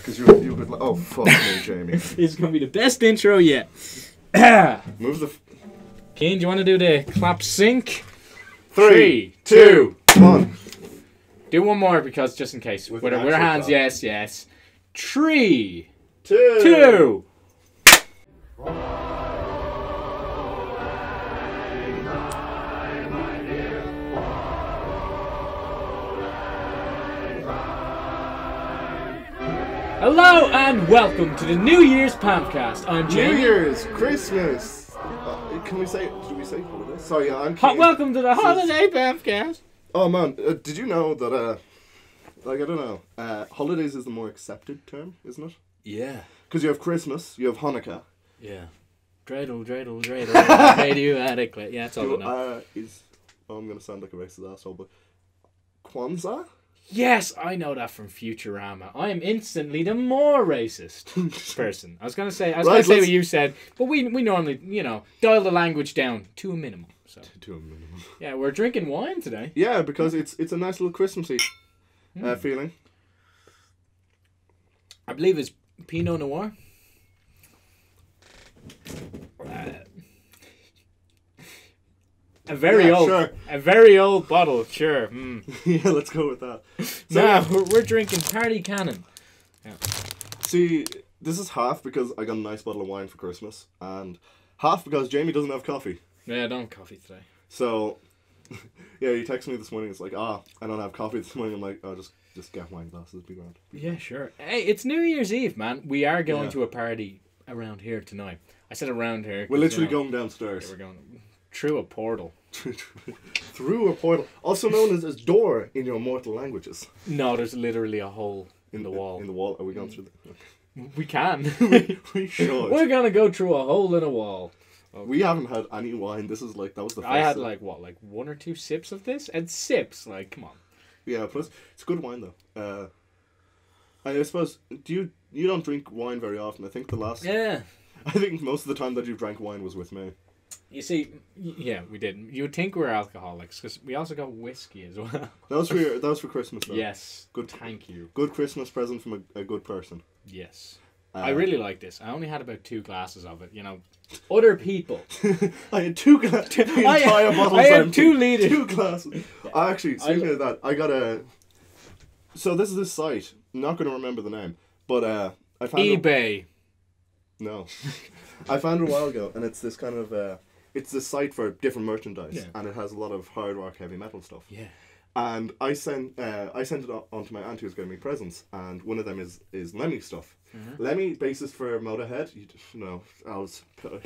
because you could. Oh fuck me, Jamie. This is gonna be the best intro yet. Move the. Cian, do you want to do the clap sync? 3, 2, 1. Do one more because just in case. With our hands, clap. yes. 3, 2. 2. Hello and welcome to the New Year's PamfCast. I'm Jamie. New Year's, Christmas. Can we say? Should we say holiday? Sorry, I'm. Welcome to the holiday PamfCast. Oh man, did you know that? Like I don't know. Holidays is the more accepted term, isn't it? Yeah. Because you have Christmas, you have Hanukkah. Yeah. Dreidel. Radio adequate. Yeah, that's all I know. I'm gonna sound like a racist asshole, but Kwanzaa. Yes, I know that from Futurama. I am instantly the more racist person. I was gonna say what you said, but we normally, dial the language down to a minimum. So to a minimum. Yeah, we're drinking wine today. Yeah, because it's a nice little Christmassy feeling. I believe it's Pinot Noir. A very old bottle, sure. Yeah, let's go with that. So we're drinking Party Cannon. Yeah. See, this is half because I got a nice bottle of wine for Christmas, and half because Jamie doesn't have coffee. Yeah, I don't have coffee today. So, yeah, he texted me this morning. It's like, I don't have coffee this morning. I'm like, oh, just get wine glasses, be grand. Yeah, sure. Hey, it's New Year's Eve, man. We are going to a party around here tonight. I said around here. We're literally going downstairs. Yeah, we're going through a portal. Through a portal, also known as door in your mortal languages. No, there's literally a hole in the wall. In the wall? Are we going through the... Okay. We can. We should. We're going to go through a hole in a wall. Okay. We haven't had any wine. This is that was the first. I had like 1 or 2 sips of this? And sips, come on. Yeah, plus, it's good wine though. I suppose, you don't drink wine very often. I think Yeah. I think most of the time that you drank wine was with me. You see, yeah, we did. You would think we're alcoholics because we also got whiskey as well. That was for Christmas though. Yes. Good. Thank you. Good Christmas present from a good person. Yes. I really like this. I only had about 2 glasses of it. Other people. I had 2 glasses. The entire bottle's I had empty. 2 liters. 2 glasses. Yeah. Actually, speaking of that, I got a. So this is this site. I'm not going to remember the name, but I found eBay. No, I found it a while ago, and it's this kind of it's this site for different merchandise, and it has a lot of hard rock, heavy metal stuff. Yeah. And I sent it on to my aunt who's getting me presents, and one of them is Lemmy stuff. Mm-hmm. Lemmy, bassist for Motorhead.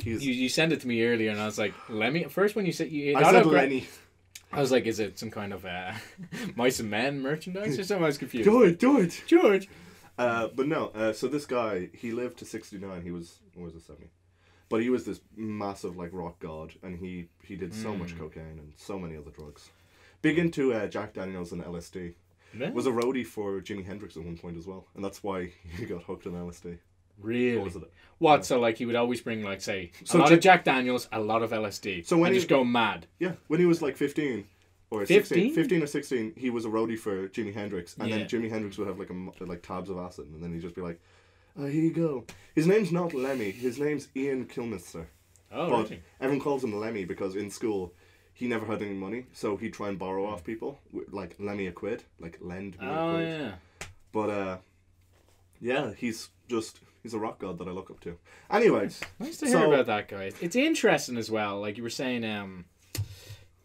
You sent it to me earlier, and I was like, Lemmy. First, when you said I said Lenny. I was like, is it some kind of Mice and Men merchandise or something? I was confused. George. But no. So this guy, he lived to 69. He was, or was it 70? But he was this massive rock god, and he did so much cocaine and so many other drugs. Big into Jack Daniels and LSD. Yeah. Was a roadie for Jimi Hendrix at one point as well, and that's why he got hooked on LSD. Really? What? So he would always bring a lot of Jack Daniels, a lot of LSD, so when just go mad. Yeah, when he was 15 or 16, 15 or 16, he was a roadie for Jimi Hendrix, and then Jimi Hendrix would have tabs of acid, and then he'd just be like, "Oh, here you go." His name's not Lemmy. His name's Ian Kilmister. Oh, but really? Everyone calls him Lemmy because in school he never had any money, so he'd try and borrow off people, lend me a quid, lend me a quid. Oh, yeah. But, yeah, he's a rock god that I look up to. Anyway. Nice to hear about that guy. It's interesting as well, like you were saying,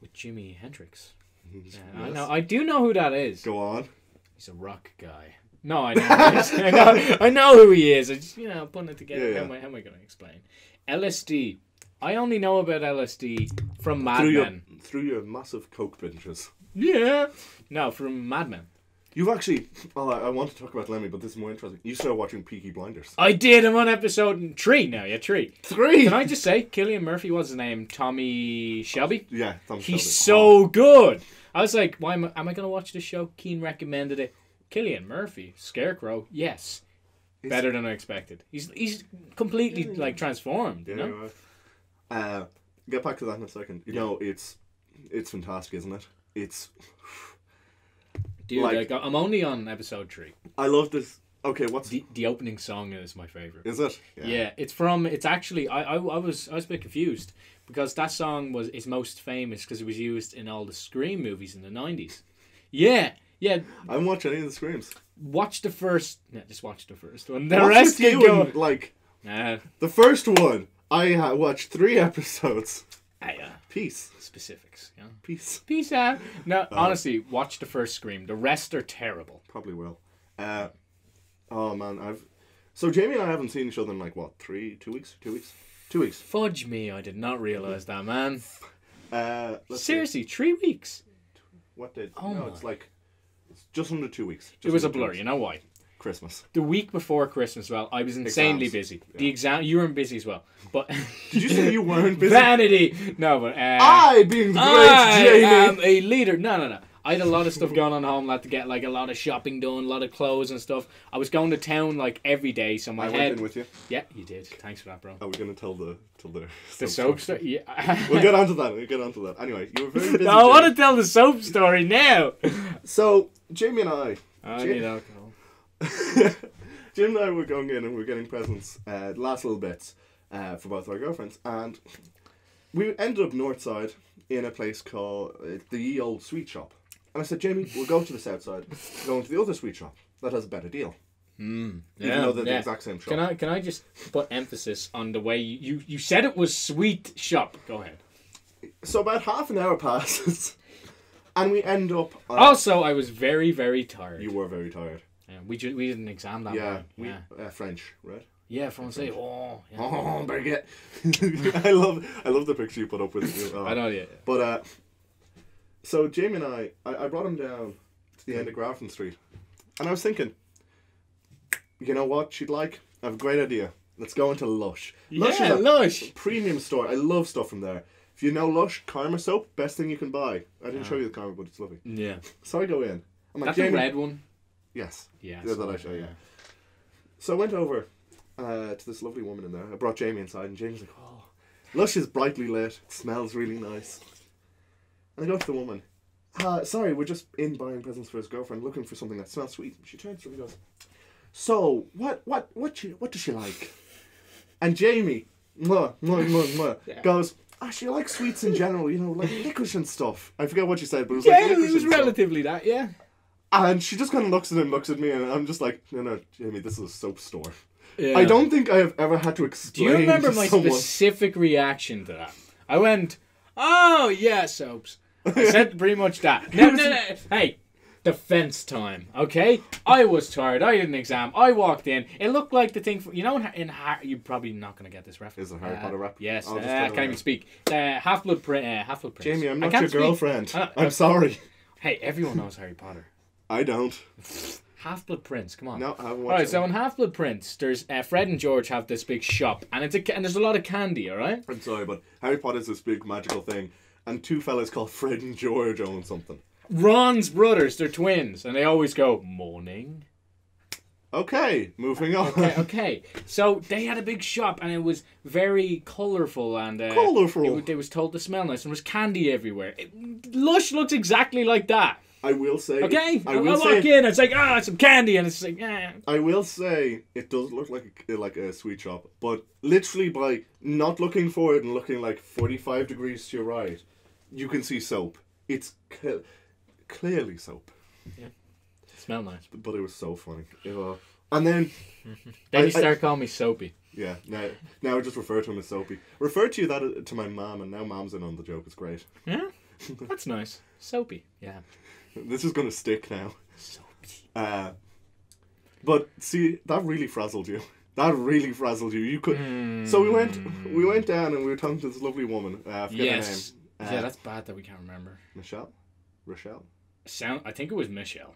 with Jimi Hendrix. Yes. I do know who that is. Go on. He's a rock guy. No, I know who he is. I know who he is. I just, putting it together. Yeah. How am I going to explain? LSD. I only know about LSD from Mad Men. Through your massive coke binges. Yeah. No, from Mad Men. You've actually... Oh, I want to talk about Lemmy, but this is more interesting. You started watching Peaky Blinders. I did. I'm on episode 3 now. Yeah, 3. 3? Can I just say, Cillian Murphy, what's his name? Tommy Shelby? Yeah, Tommy Shelby. He's so good. I was like, why am I going to watch this show? Keen recommended it. Cillian Murphy, Scarecrow, yes. Better than I expected. He's completely, transformed, you know? Right. Get back to that in a second. It's fantastic, isn't it? It's... Dude, I'm only on episode 3. I love this. Okay, what's... The opening song is my favourite. Is it? Yeah, it's actually... I was a bit confused because that song is most famous because it was used in all the Scream movies in the 90s. Yeah. I haven't watched any of the Screams. Just watch the first one. The What's rest with can you go... and, like... The first one, I watched 3 episodes. Peace. Specifics, yeah. Peace. No, honestly, watch the first Scream. The rest are terrible. Probably will. Oh man, so Jamie and I haven't seen each other in like what, 2 weeks? 2 weeks. Fudge me, I did not realise that, man. Seriously, 3 weeks? What did? Oh no, it's just under 2 weeks. It was a blur. You know why? Christmas. The week before Christmas, well, I was insanely busy. Yeah. The exam, you weren't busy as well. But did you say you weren't busy? Vanity. No, but I, being the great Jamie, am a leader. No. I had a lot of stuff going on at home. I had to get like a lot of shopping done, a lot of clothes and stuff. I was going to town like every day, so my head. I went in with you. Yeah, you did. Thanks for that, bro. Are we gonna tell the soap story? Yeah. We'll get onto that. Anyway, you were very busy. No, I want to tell the soap story now. So Jamie and I need alcohol. Jim and I were going in and we were getting presents, last little bits, for both our girlfriends, and we ended up north side in a place called the Ye Old Sweet Shop. And I said, Jamie, we'll go to the south side, go into the other sweet shop that has a better deal. Even though they're the exact same shop. Can I just put emphasis on the way you said it was sweet shop? Go ahead. So about half an hour passes, and we end up. Also, I was very, very tired. You were very tired. Yeah, we did an exam that morning. Yeah, French, right? Yeah, Francais. Oh, baguette. I love the picture you put up with you. I know, yeah. But so Jamie and I brought him down to the end of Grafton Street, and I was thinking, you know what she'd like? I have a great idea. Let's go into Lush. Yeah, Lush. Premium store. I love stuff from there. If you know Lush, Karma soap, best thing you can buy. I didn't show you the Karma, but it's lovely. Yeah. So I go in. I'm like, that's the red one? Yes. Yeah. That I show you. So I went over to this lovely woman in there. I brought Jamie inside, and Jamie's like, oh, Lush is brightly lit. It smells really nice. And I go to the woman. Sorry, we're just in buying presents for his girlfriend, looking for something that smells sweet. She turns to me and goes, so, what does she like? And Jamie, goes, she likes sweets in general, like licorice and stuff. I forget what she said, but it was like licorice. It was relatively that, yeah. And she just kind of looks at me, and I'm just like, no, Jamie, this is a soap store. Yeah. I don't think I have ever had to explain. Do you remember to my someone... specific reaction to that? I went, oh, yeah, soaps. I said pretty much that. No. Hey, defense time, okay? I was tired. I did an exam. I walked in. It looked like the thing... you're probably not going to get this reference. Is it Harry Potter rap? Yes. I can't even speak. Half-Blood Prince. Jamie, I'm not your girlfriend. I'm sorry. Hey, everyone knows Harry Potter. I don't. Half-Blood Prince, come on. No, I haven't watched Alright, so in Half-Blood Prince, there's Fred and George have this big shop, and there's a lot of candy, alright? I'm sorry, but Harry Potter's this big magical thing, and 2 fellas called Fred and George own something. Ron's brothers, they're twins, and they always go, morning. Okay, moving on. Okay. So they had a big shop, and it was very colourful, and colourful. They was told to smell nice, and there was candy everywhere. Lush looks exactly like that. I will say. Okay, I walk in, it's like, some candy, and it's like, I will say, it does look like a sweet shop, but literally by not looking forward and looking like 45 degrees to your right, you can see soap. It's clearly soap. Yeah. Smell nice. But it was so funny. And then... Then you start calling me Soapy. Yeah, now I just refer to him as Soapy. Refer to you that to my mum, and now Mom's in on the joke. It's great. Yeah? That's nice. Soapy. Yeah. This is going to stick now. Soapy. But see, that really frazzled you. You could... So we went down and we were talking to this lovely woman. I forget her name. Yeah, that's bad that we can't remember. Rochelle? I think it was Michelle.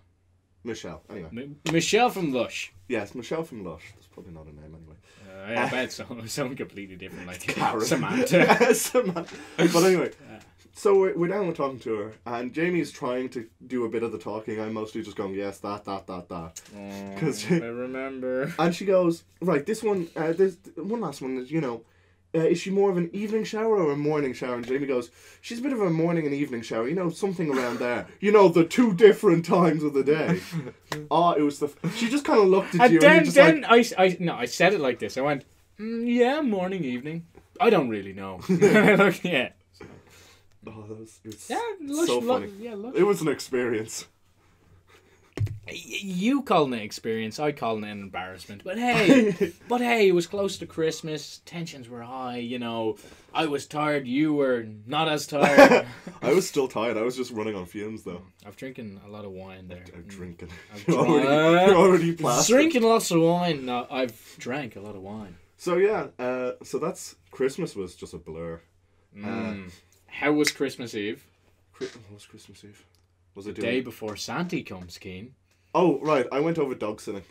Anyway. Michelle from Lush. Yes, Michelle from Lush. That's probably not a name anyway. I bet someone completely different, like Karen. Samantha. But anyway, so we're down and talking to her, and Jamie's trying to do a bit of the talking. I'm mostly just going, yes, that. I remember. And she goes, right, this one, there's one last one is, is she more of an evening shower or a morning shower? And Jamie goes, she's a bit of a morning and evening shower. You know, something around there. You know, the 2 different times of the day. It was she just kind of looked at you and I said it like this. I went, yeah, morning, evening. I don't really know. Yeah. Oh, it was so funny. It was an experience. You call it an experience, I call it an embarrassment. But hey, it was close to Christmas. Tensions were high, you know. I was tired, you were not as tired. I was still tired. I was just running on fumes, though. I'm drinking a lot of wine there. I'm drinking. You're already plastic. Drinking lots of wine. No, I've drank a lot of wine. So yeah, so that's Christmas was just a blur. How was Christmas Eve? What was Christmas Eve? Was the it day before Santa comes, Cian? Oh, right. I went over dog sitting.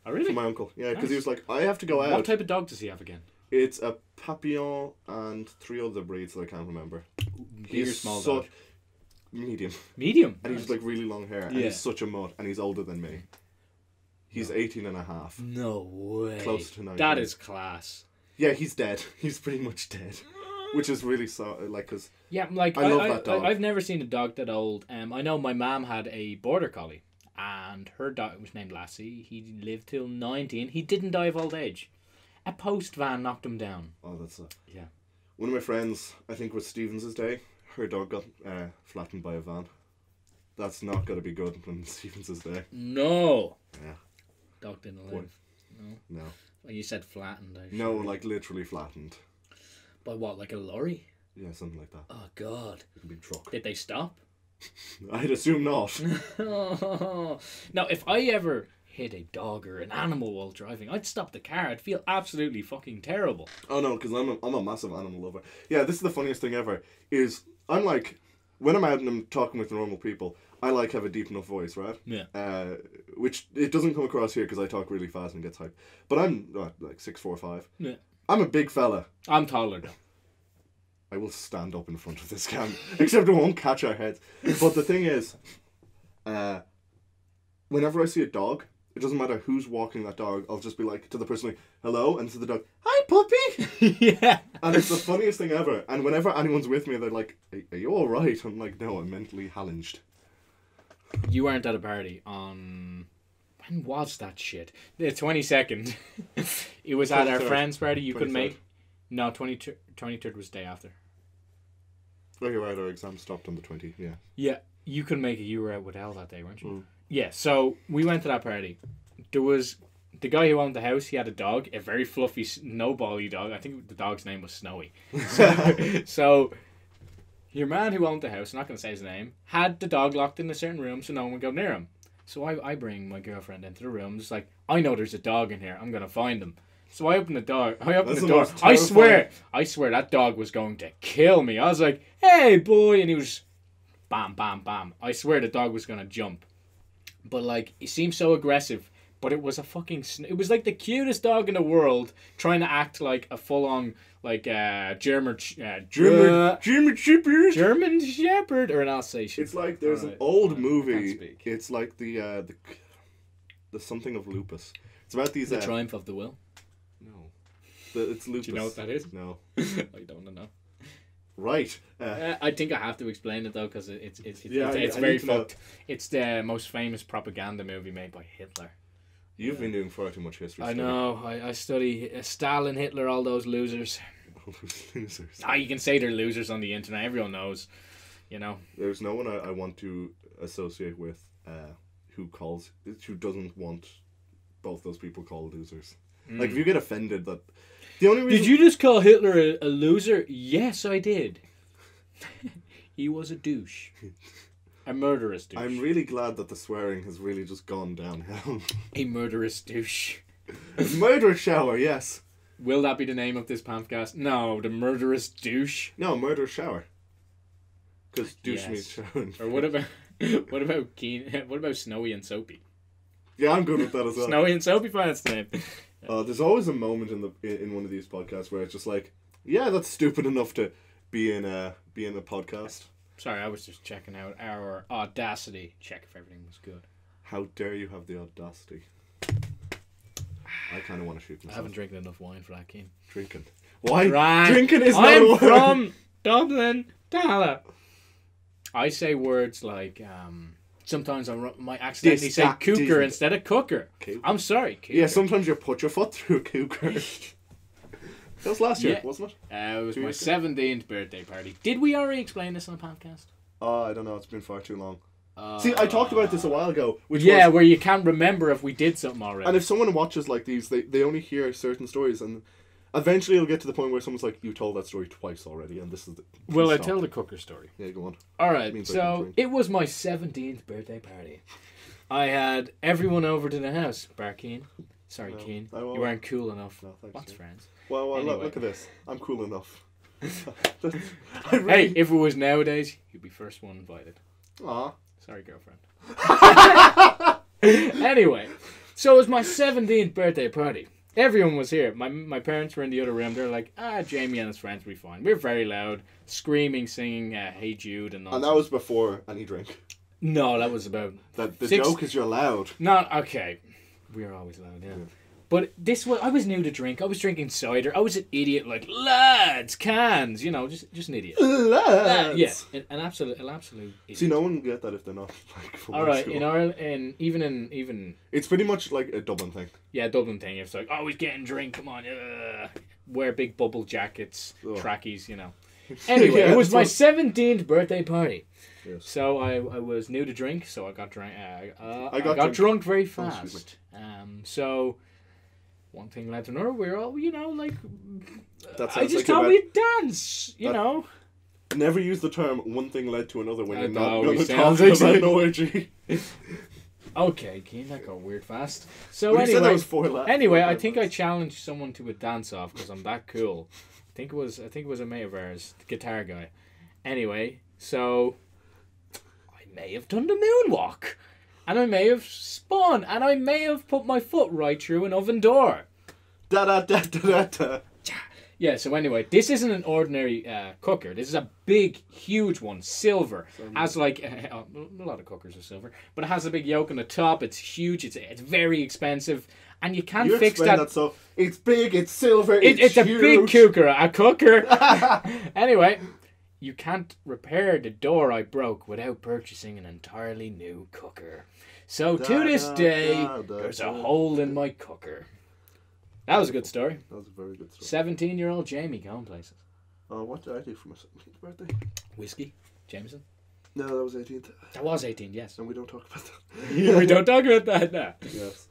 Oh, really? For my uncle. Yeah, because Nice. he was like, I have to go out. What type of dog does he have again? It's a Papillon and 3 other breeds that I can't remember. Big or small dog? Medium. Medium? And he's like really long hair. And he's such a mutt. And he's older than me. He's 18 and a half. No way. Close to 19. That is class. Yeah, he's dead. He's pretty much dead. Which is really because... Yeah, like, I love that dog. I've never seen a dog that old. I know my mom had a border collie. And her dog was named Lassie. He lived till 19. He didn't die of old age. A post van knocked him down. Oh, that's yeah. One of my friends, I think was Stevens' day, her dog got flattened by a van. That's not going to be good on Stevens' day. No. Yeah. Dog didn't live. No. Well, you said flattened. No, like literally flattened. By what, like a lorry? Yeah, something like that. Oh, God. Like a big truck. Did they stop? I'd assume not. Now, if I ever hit a dog or an animal while driving, I'd stop the car. I'd feel absolutely fucking terrible. Oh no, because I'm a massive animal lover. Yeah, this is the funniest thing ever. Is I'm like, when I'm out and I'm talking with normal people, I like have a deep enough voice, right? Yeah. Which it doesn't come across here because I talk really fast and gets hype. But I'm like 6'4", 5". Yeah. I'm a big fella. I'm taller though. I will stand up in front of this cam, except it won't catch our heads. But the thing is, whenever I see a dog, it doesn't matter who's walking that dog, I'll just be like, to the person, like, hello, and to the dog, hi, puppy! Yeah. And it's the funniest thing ever. And whenever anyone's with me, they're like, are you alright? I'm like, no, I'm mentally challenged. You weren't at a party on... When was that shit? The 22nd. It was at our friend's party. You couldn't make... No, 23rd was the day after. Oh, you're right. Our exam stopped on the 20th, yeah. Yeah, you couldn't make it. You were out with Elle that day, weren't you? Yeah, so we went to that party. There was... The guy who owned the house, he had a dog. A very fluffy, no-bally dog. I think the dog's name was Snowy. So your man who owned the house, I'm not going to say his name, had the dog locked in a certain room so no one would go near him. So I bring my girlfriend into the room. Just like, I know there's a dog in here. I'm going to find him. So I opened the door. I swear that dog was going to kill me. I was like, hey, boy. And he was bam, bam, bam. I swear the dog was going to jump. But, like, he seemed so aggressive. But it was a fucking... It was like the cutest dog in the world trying to act like a full-on, like, German Shepherd. German Shepherd or an Alsatian. It's like there's an old movie. It's like the something of lupus. It's about these... The Triumph of the Will? No. It's lupus. Do you know what that is? No. I don't know. Right. I think I have to explain it, though, because it's very fucked. It's the most famous propaganda movie made by Hitler. You've been doing far too much history study. I know. I study Stalin, Hitler, all those losers. All those losers. You can say they're losers on the internet. Everyone knows. You know. There's no one I want to associate with who doesn't want both those people called losers. Like, if you get offended that... The only reason... Did you just call Hitler a loser? Yes, I did. He was a douche. A murderous douche. I'm really glad that the swearing has really just gone downhill. A murderous douche. Murder shower, yes. Will that be the name of this PamfCast? No, the murderous douche. No, murder shower. Because douche means shower. Or what about what about Snowy and Soapy? Yeah, I'm good with that as well. Snowy and Soapy, fine, that's the name. There's always a moment in one of these podcasts where it's just like, yeah, that's stupid enough to be in a podcast. Sorry, I was just checking out our Audacity. Check if everything was good. How dare you have the audacity? I kind of want to shoot myself. I haven't drinking enough wine for that, Keen. Drinking. Why? Right. Drinking is not a I'm word. from Dublin, Dala. I say words like, sometimes I might accidentally say cooker instead of cooker. Cooker. I'm sorry, cooker. Yeah, sometimes you put your foot through a cooker. That was last year, Yeah. wasn't it? It was 2 my years 17th birthday party. Did we already explain this on the PamfCast? Oh, I don't know. It's been far too long. See, I talked about this a while ago. Which yeah, was, where you can't remember if we did something already. and if someone watches like these, they only hear certain stories, and eventually it'll get to the point where someone's like, "You told that story twice already," and this is the. Well, I stop. tell the cooker story. Yeah, go on. All right, Means I can so drink. it was my 17th birthday party. I had everyone over to the house. Barkeen. Sorry, No, Keen. I won't. You weren't cool enough. No, thanks, What's Keen. friends? Well, Anyway. look at this. I'm cool enough. Hey, if it was nowadays, you'd be first one invited. Aw. Sorry, girlfriend. Anyway, so it was my 17th birthday party. Everyone was here. My parents were in the other room. They're like, Jamie and his friends will be fine. We're very loud, screaming, singing Hey Jude and all. And that was before any drink. No, that was about... The Six- joke is you're loud. Not okay. We're always loud, yeah. But this was... I was new to drink. I was drinking cider. I was an idiot, like, lads, cans. You know, just an idiot. Lads. Yeah, an absolute idiot. See, no one can get that if they're not like from All right, school. in Ireland, even It's pretty much like a Dublin thing. yeah, Dublin thing. It's like, always getting drink. Come on, wear big bubble jackets, Ugh. trackies. You know. Anyway, Yeah, it was my that's 17th birthday party. Yes. So I was new to drink, so I got drunk. I got got drunk very Oh, excuse me. fast. So one thing led to another. We were all, like. That I sounds just like thought about- we'd dance. You That- know. Never use the term "one thing led to another" when I you're not know, going it to talk sounds about like- an orgy. Okay, Keen, that got weird fast. So When you said that anyway, was four la- anyway, four I think I lads. challenged someone to a dance off because I'm that cool. I think it was a mate of ours, the guitar guy. Anyway, so I may have done the moonwalk, and I may have spun, and I may have put my foot right through an oven door. Da da da da da da. Yeah, so anyway, this isn't an ordinary cooker. This is a big, huge one, silver. Has like a lot of cookers are silver, but it has a big yoke on the top. It's huge. It's very expensive, and you can't You fix explain that. that so. It's big. It's silver. It's a huge. big cooker, a cooker. Anyway, you can't repair the door I broke without purchasing an entirely new cooker. So to this day, there's a hole in my cooker. That was a good story. That was a very good story. 17-year-old Jamie going places. What did I do for my 17th birthday? Whiskey, Jameson. No, that was 18th. That was 18, yes. And we don't talk about that. We don't talk about that now. Yes.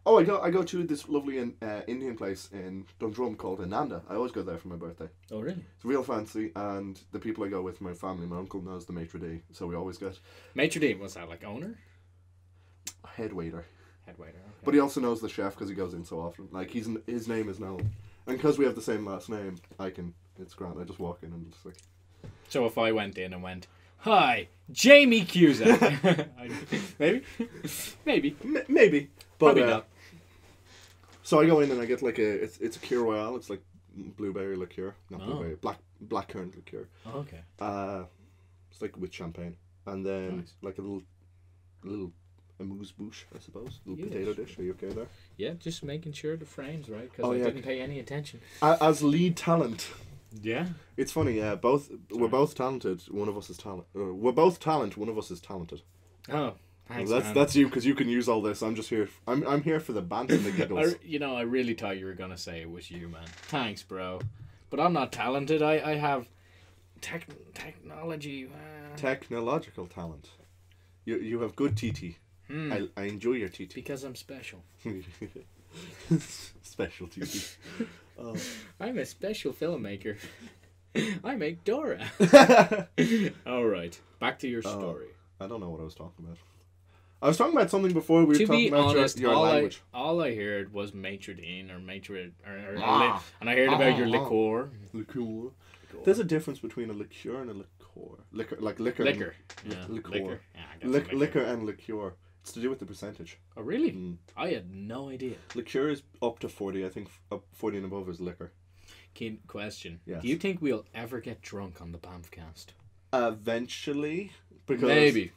I go to this lovely Indian place in Dundrum called Ananda. I always go there for my birthday. Oh, really? It's real fancy, and the people I go with, my family, my uncle knows the maitre d', so we always get Maitre d', was that like owner? head waiter. Head waiter, okay. But he also knows the chef because he goes in so often. Like his name is known, and because we have the same last name, it's grand. I just walk in and just like. So if I went in and went, "Hi, Jamie Cusack," maybe, Maybe, but probably not. So I go in and I get like it's a Kir Royale. It's like blueberry liqueur, not blueberry, blackcurrant liqueur. Oh, okay. It's like with champagne, and then Nice. like a little amuse-bouche, I suppose. Little Yes. potato dish. Are you okay there? Yeah, just making sure the frame's right because Oh, I yeah. didn't pay any attention. As lead talent, Yeah. it's funny. We're both talented. One of us is talent. We're both talent. One of us is talented. Oh, thanks. Well, man. that's you because you can use all this. I'm just here. I'm here for the banter and the giggles. I really thought you were gonna say it was you, man. Thanks, bro. But I'm not talented. I have technology. Technological talent. You have good TT. I enjoy your TT. Because I'm special. Special TT. Oh. I'm a special filmmaker. I make Dora. All right, back to your story. I don't know what I was talking about. I was talking about something before. We were To talking be about honest, your language. all I heard was maitre d' or maitre, and I heard about your liqueur. Liqueur. There's a difference between a liqueur and a liqueur. Liquor. Liquor. Yeah, Liqueur. liquor. Yeah, I guess Liquor. liquor. and liqueur. It's to do with the percentage. Oh, really? Mm. I had no idea. Liqueur is up to 40. I think up 40 and above is liquor. Keen question. Yes. Do you think we'll ever get drunk on the PamfCast? Eventually, because Maybe.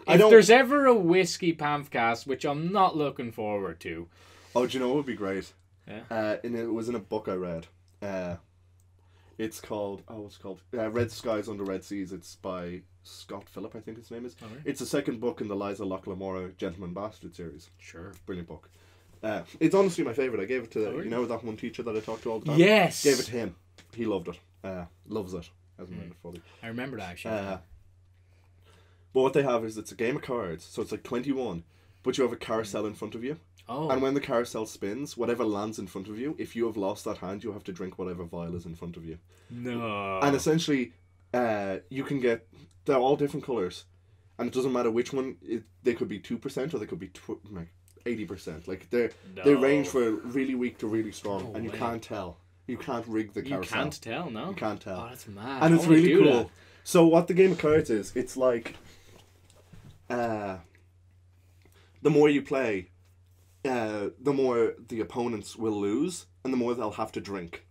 I If don't- there's ever a whiskey PamfCast, which I'm not looking forward to. Oh, do you know what would be great? Yeah. It was in a book I read. It's called what's it called? Red Skies Under Red Seas. It's by Scott Phillip, I think his name is. Oh, really? It's the second book in the Liza Lochlamora Gentleman Bastard series. Sure. Brilliant book. It's honestly my favourite. I gave it to really? you know that one teacher that I talked to all the time. Yes. Gave it to him. He loved it. Loves it. Hasn't read it fully. I remember that actually. But what they have is it's a game of cards, so it's like 21, but you have a carousel in front of you. Oh. And when the carousel spins, whatever lands in front of you, if you have lost that hand, you have to drink whatever vial is in front of you. No. And essentially, you can get... They're all different colours. And it doesn't matter which one. They could be 2% or they could be 80%. Like, they range from really weak to really strong. And you can't tell. You can't rig the carousel. You can't tell, no? You can't tell. Oh, that's mad. And it's I wanna really do cool. that. So what the game of cards is, it's like... the more you play, the more the opponents will lose, and the more they'll have to drink.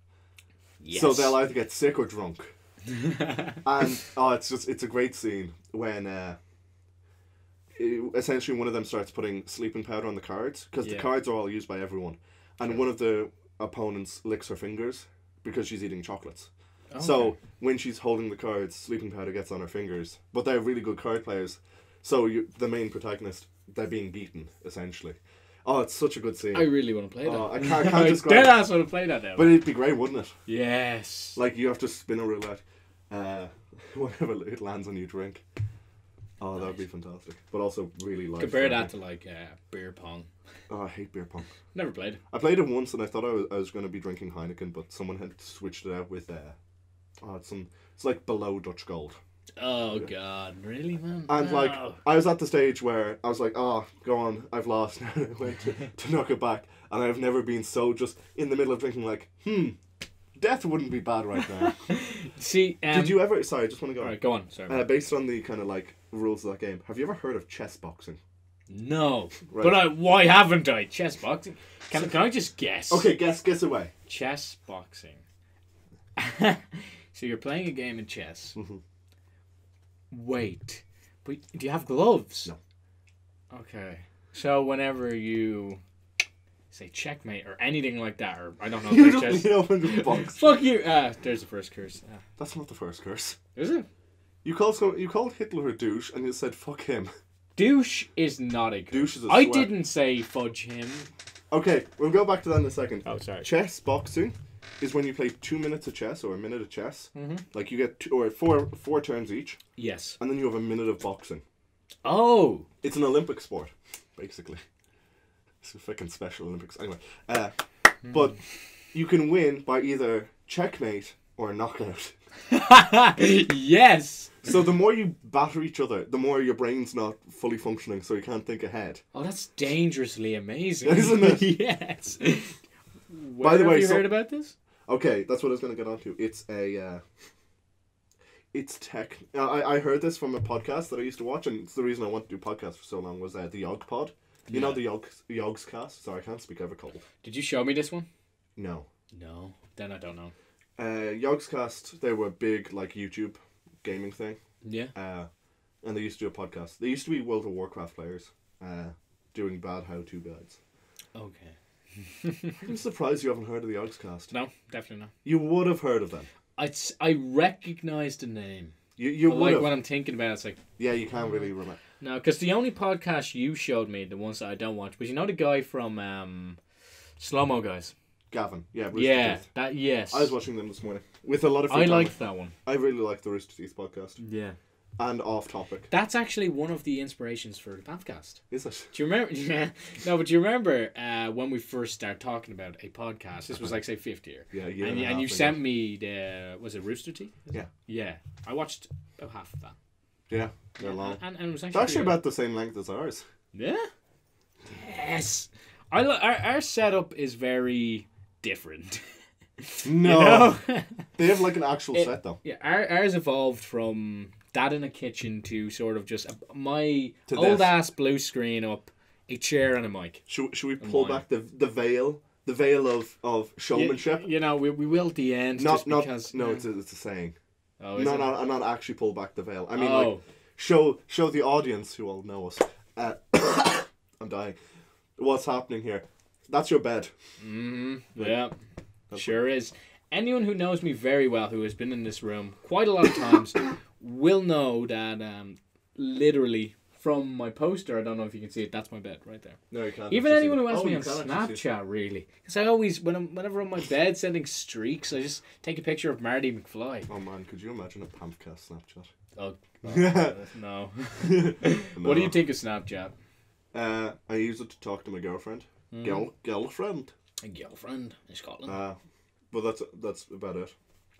Yes. So they'll either get sick or drunk. And it's a great scene when essentially one of them starts putting sleeping powder on the cards, because the cards are all used by everyone, and one of the opponents licks her fingers because she's eating chocolates. Oh, So okay. when she's holding the cards, sleeping powder gets on her fingers. But they're really good card players. So the main protagonist, they're being beaten, essentially. Oh, it's such a good scene. I really want to play that. I can't I describe dead it. ass want to play that now. But it'd be great, wouldn't it? Yes. Like, you have to spin a roulette. Whatever it lands on, you drink. Oh, that would be fantastic. But also really life. Compare that to like beer pong. Oh, I hate beer pong. Never played. I played it once and I thought I was going to be drinking Heineken, but someone had switched it out with it's like below Dutch Gold. Oh God, really, man? And No. like, I was at the stage where I was like, oh, go on, I've lost. I went to knock it back, and I've never been so just in the middle of drinking like, death wouldn't be bad right now. See, Did you ever? Sorry, I just want to go. Alright, go on. Sorry. Based on the kind of like rules of that game, have you ever heard of chess boxing? No, Right. but why haven't I? Chess boxing. Can I just guess? Okay, guess away. Chess boxing. So you're playing a game of chess. Mm-hmm. Wait, but do you have gloves? No. Okay. So whenever you say checkmate or anything like that, or I don't know. You play just chess. open the box. Fuck you. There's the first curse. That's not the first curse. Is it? You called Hitler a douche, and you said fuck him. Douche is not a curse. Douche is a I swear. didn't say fudge him. Okay, we'll go back to that in a second. Oh, sorry. Chess boxing is when you play 2 minutes of chess or a minute of chess. Mm-hmm. Like you get four turns each, Yes. and then you have a minute of boxing. Oh. It's an Olympic sport, basically. It's a fucking Special Olympics. Anyway, but you can win by either checkmate or knockout. Yes. So the more you batter each other, the more your brain's not fully functioning, so you can't think ahead. Oh, that's dangerously amazing. Isn't it? Yes. By the way, have you heard about this? Okay, that's what I was going to get onto. It's it's tech. I heard this from a podcast that I used to watch, and it's the reason I wanted to do podcasts for so long was the Yog Pod. You know the Yogs cast? Sorry, I can't speak ever cold. Did you show me this one? No. No. Then I don't know. Yogs cast, they were a big like YouTube gaming thing. Yeah. And they used to do a podcast. They used to be World of Warcraft players, doing bad how-to guides. Okay. I'm surprised you haven't heard of the Yogs cast. No, definitely not. You would have heard of them. I recognize the name. You But would like have. when I'm thinking about it, it's like, Yeah, you can't really remember. no, because the only podcast you showed me, the ones that I don't watch, was you know the guy from Slow Mo Guys? Gavin. Yeah, Rooster Yeah, Teeth. that, yes. I was watching them this morning. With a lot of free I time. liked that one. I really like the Rooster Teeth podcast. Yeah. And Off Topic. That's actually one of the inspirations for the PamfCast. Is it? Do you remember? Yeah. No, but do you remember when we first started talking about a podcast? This was like, say, fifth year. Yeah, And you sent me the, was it Rooster Teeth? Yeah. Yeah. I watched about half of that. Yeah, they're long. And it was It's actually, actually about the same length as ours. Yeah. Yes. Our setup is very different. No. You know? They have like an actual set though. Yeah, ours evolved from Dad in a kitchen to sort of just my To old this. ass blue screen up, a chair and a mic. Should we pull mine. back the veil of showmanship? You know, we will at the end Not just because... no, it's a saying. Oh, is No, it? I'm not actually pull back the veil. I mean, Oh. like, show the audience who all know us. I'm dying. What's happening here? That's your bed. Yeah, sure is. Anyone who knows me very well, who has been in this room quite a lot of times, will know that literally from my poster, I don't know if you can see it, that's my bed right there. No, you can't. Even anyone who asks me on Snapchat, really. Because I always, whenever I'm on my bed sending streaks, I just take a picture of Marty McFly. Oh man, could you imagine a PamfCast Snapchat? Oh, no. What do you think of Snapchat? I use it to talk to my girlfriend. Girlfriend. A girlfriend in Scotland. But that's about it.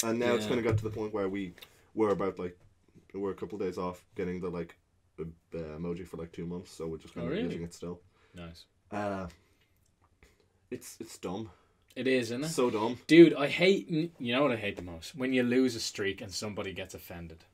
And now it's kind of got to the point where we're a couple of days off getting the emoji for 2 months, so we're just kind of using it still. Nice. It's dumb. It is, isn't it? So dumb. Dude, you know what I hate the most? When you lose a streak and somebody gets offended.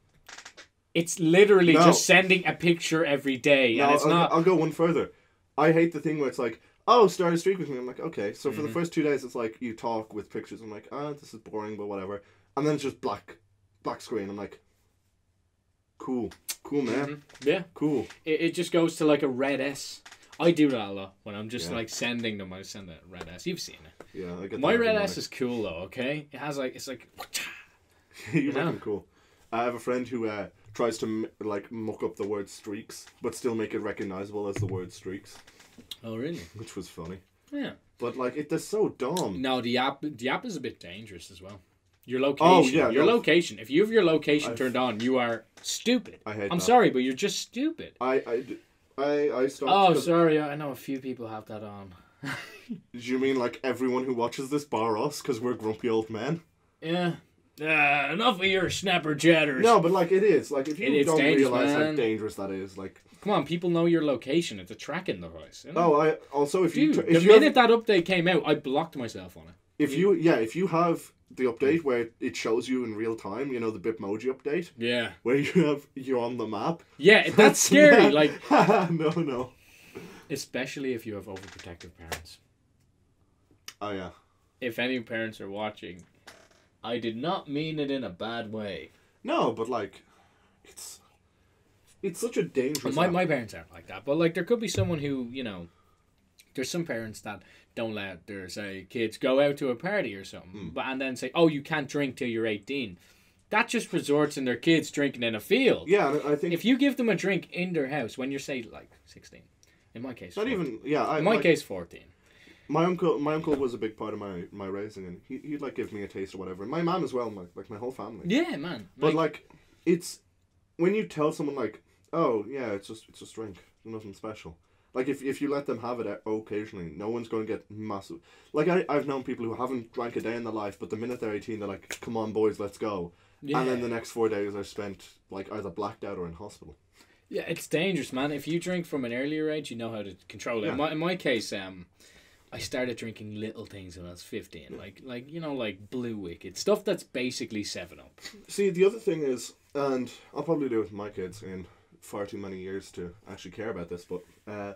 It's literally just sending a picture every day. No, and it's not... I'll go one further. I hate the thing where it's like, oh, start a streak with me. I'm like, okay. So for the first 2 days, it's like you talk with pictures. I'm like, this is boring, but whatever. And then it's just black screen. I'm like, cool, man. Yeah, cool. It just goes to a red S. I do that a lot when I'm just sending them. I send a red S. You've seen it. Yeah, I get my red S is cool though. Okay, it has it's like. You make them cool. I have a friend who tries to muck up the word streaks, but still make it recognizable as the word streaks. Oh really? Which was funny. Yeah. But they're so dumb. No, the app is a bit dangerous as well. Your location. Oh yeah. Your location. If you have your location turned on, you are stupid. I hate. I'm sorry, but you're just stupid. I stopped. Oh, sorry. I know a few people have that on. Do you mean everyone who watches this bar us because we're grumpy old men? Yeah. Enough of your snapper chatters. No, but it is. If you don't realize how dangerous that is, Come on, people know your location. It's a tracking device. Oh, if the you minute that update came out, I blocked myself on it. If you have the update where it shows you in real time, the Bitmoji update. Yeah. Where you're on the map. Yeah, that's scary. No. Especially if you have overprotective parents. Oh yeah. If any parents are watching, I did not mean it in a bad way. No, but it's such a dangerous. My parents aren't like that, but there could be someone who there's some parents that don't let their kids go out to a party or something, and then say, oh, you can't drink till you're 18. That just resorts in their kids drinking in a field. Yeah, I think if you give them a drink in their house when you're 16, in my case, not 14. even in my case 14. My uncle was a big part of my raising, and he'd give me a taste or whatever. And my mom as well, my whole family. Yeah, man. But it's when you tell someone oh yeah, it's just drink, nothing special. If you let them have it occasionally, no one's going to get massive. I've known people who haven't drank a day in their life, but the minute they're 18, they're like, come on boys, let's go. Yeah. And then the next 4 days are spent either blacked out or in hospital. Yeah, it's dangerous, man. If you drink from an earlier age, you know how to control it. Yeah. In my case, I started drinking little things when I was 15, like Blue Wicked, stuff that's basically 7-Up. See, the other thing is, and I'll probably do it with my kids in far too many years to actually care about this, but my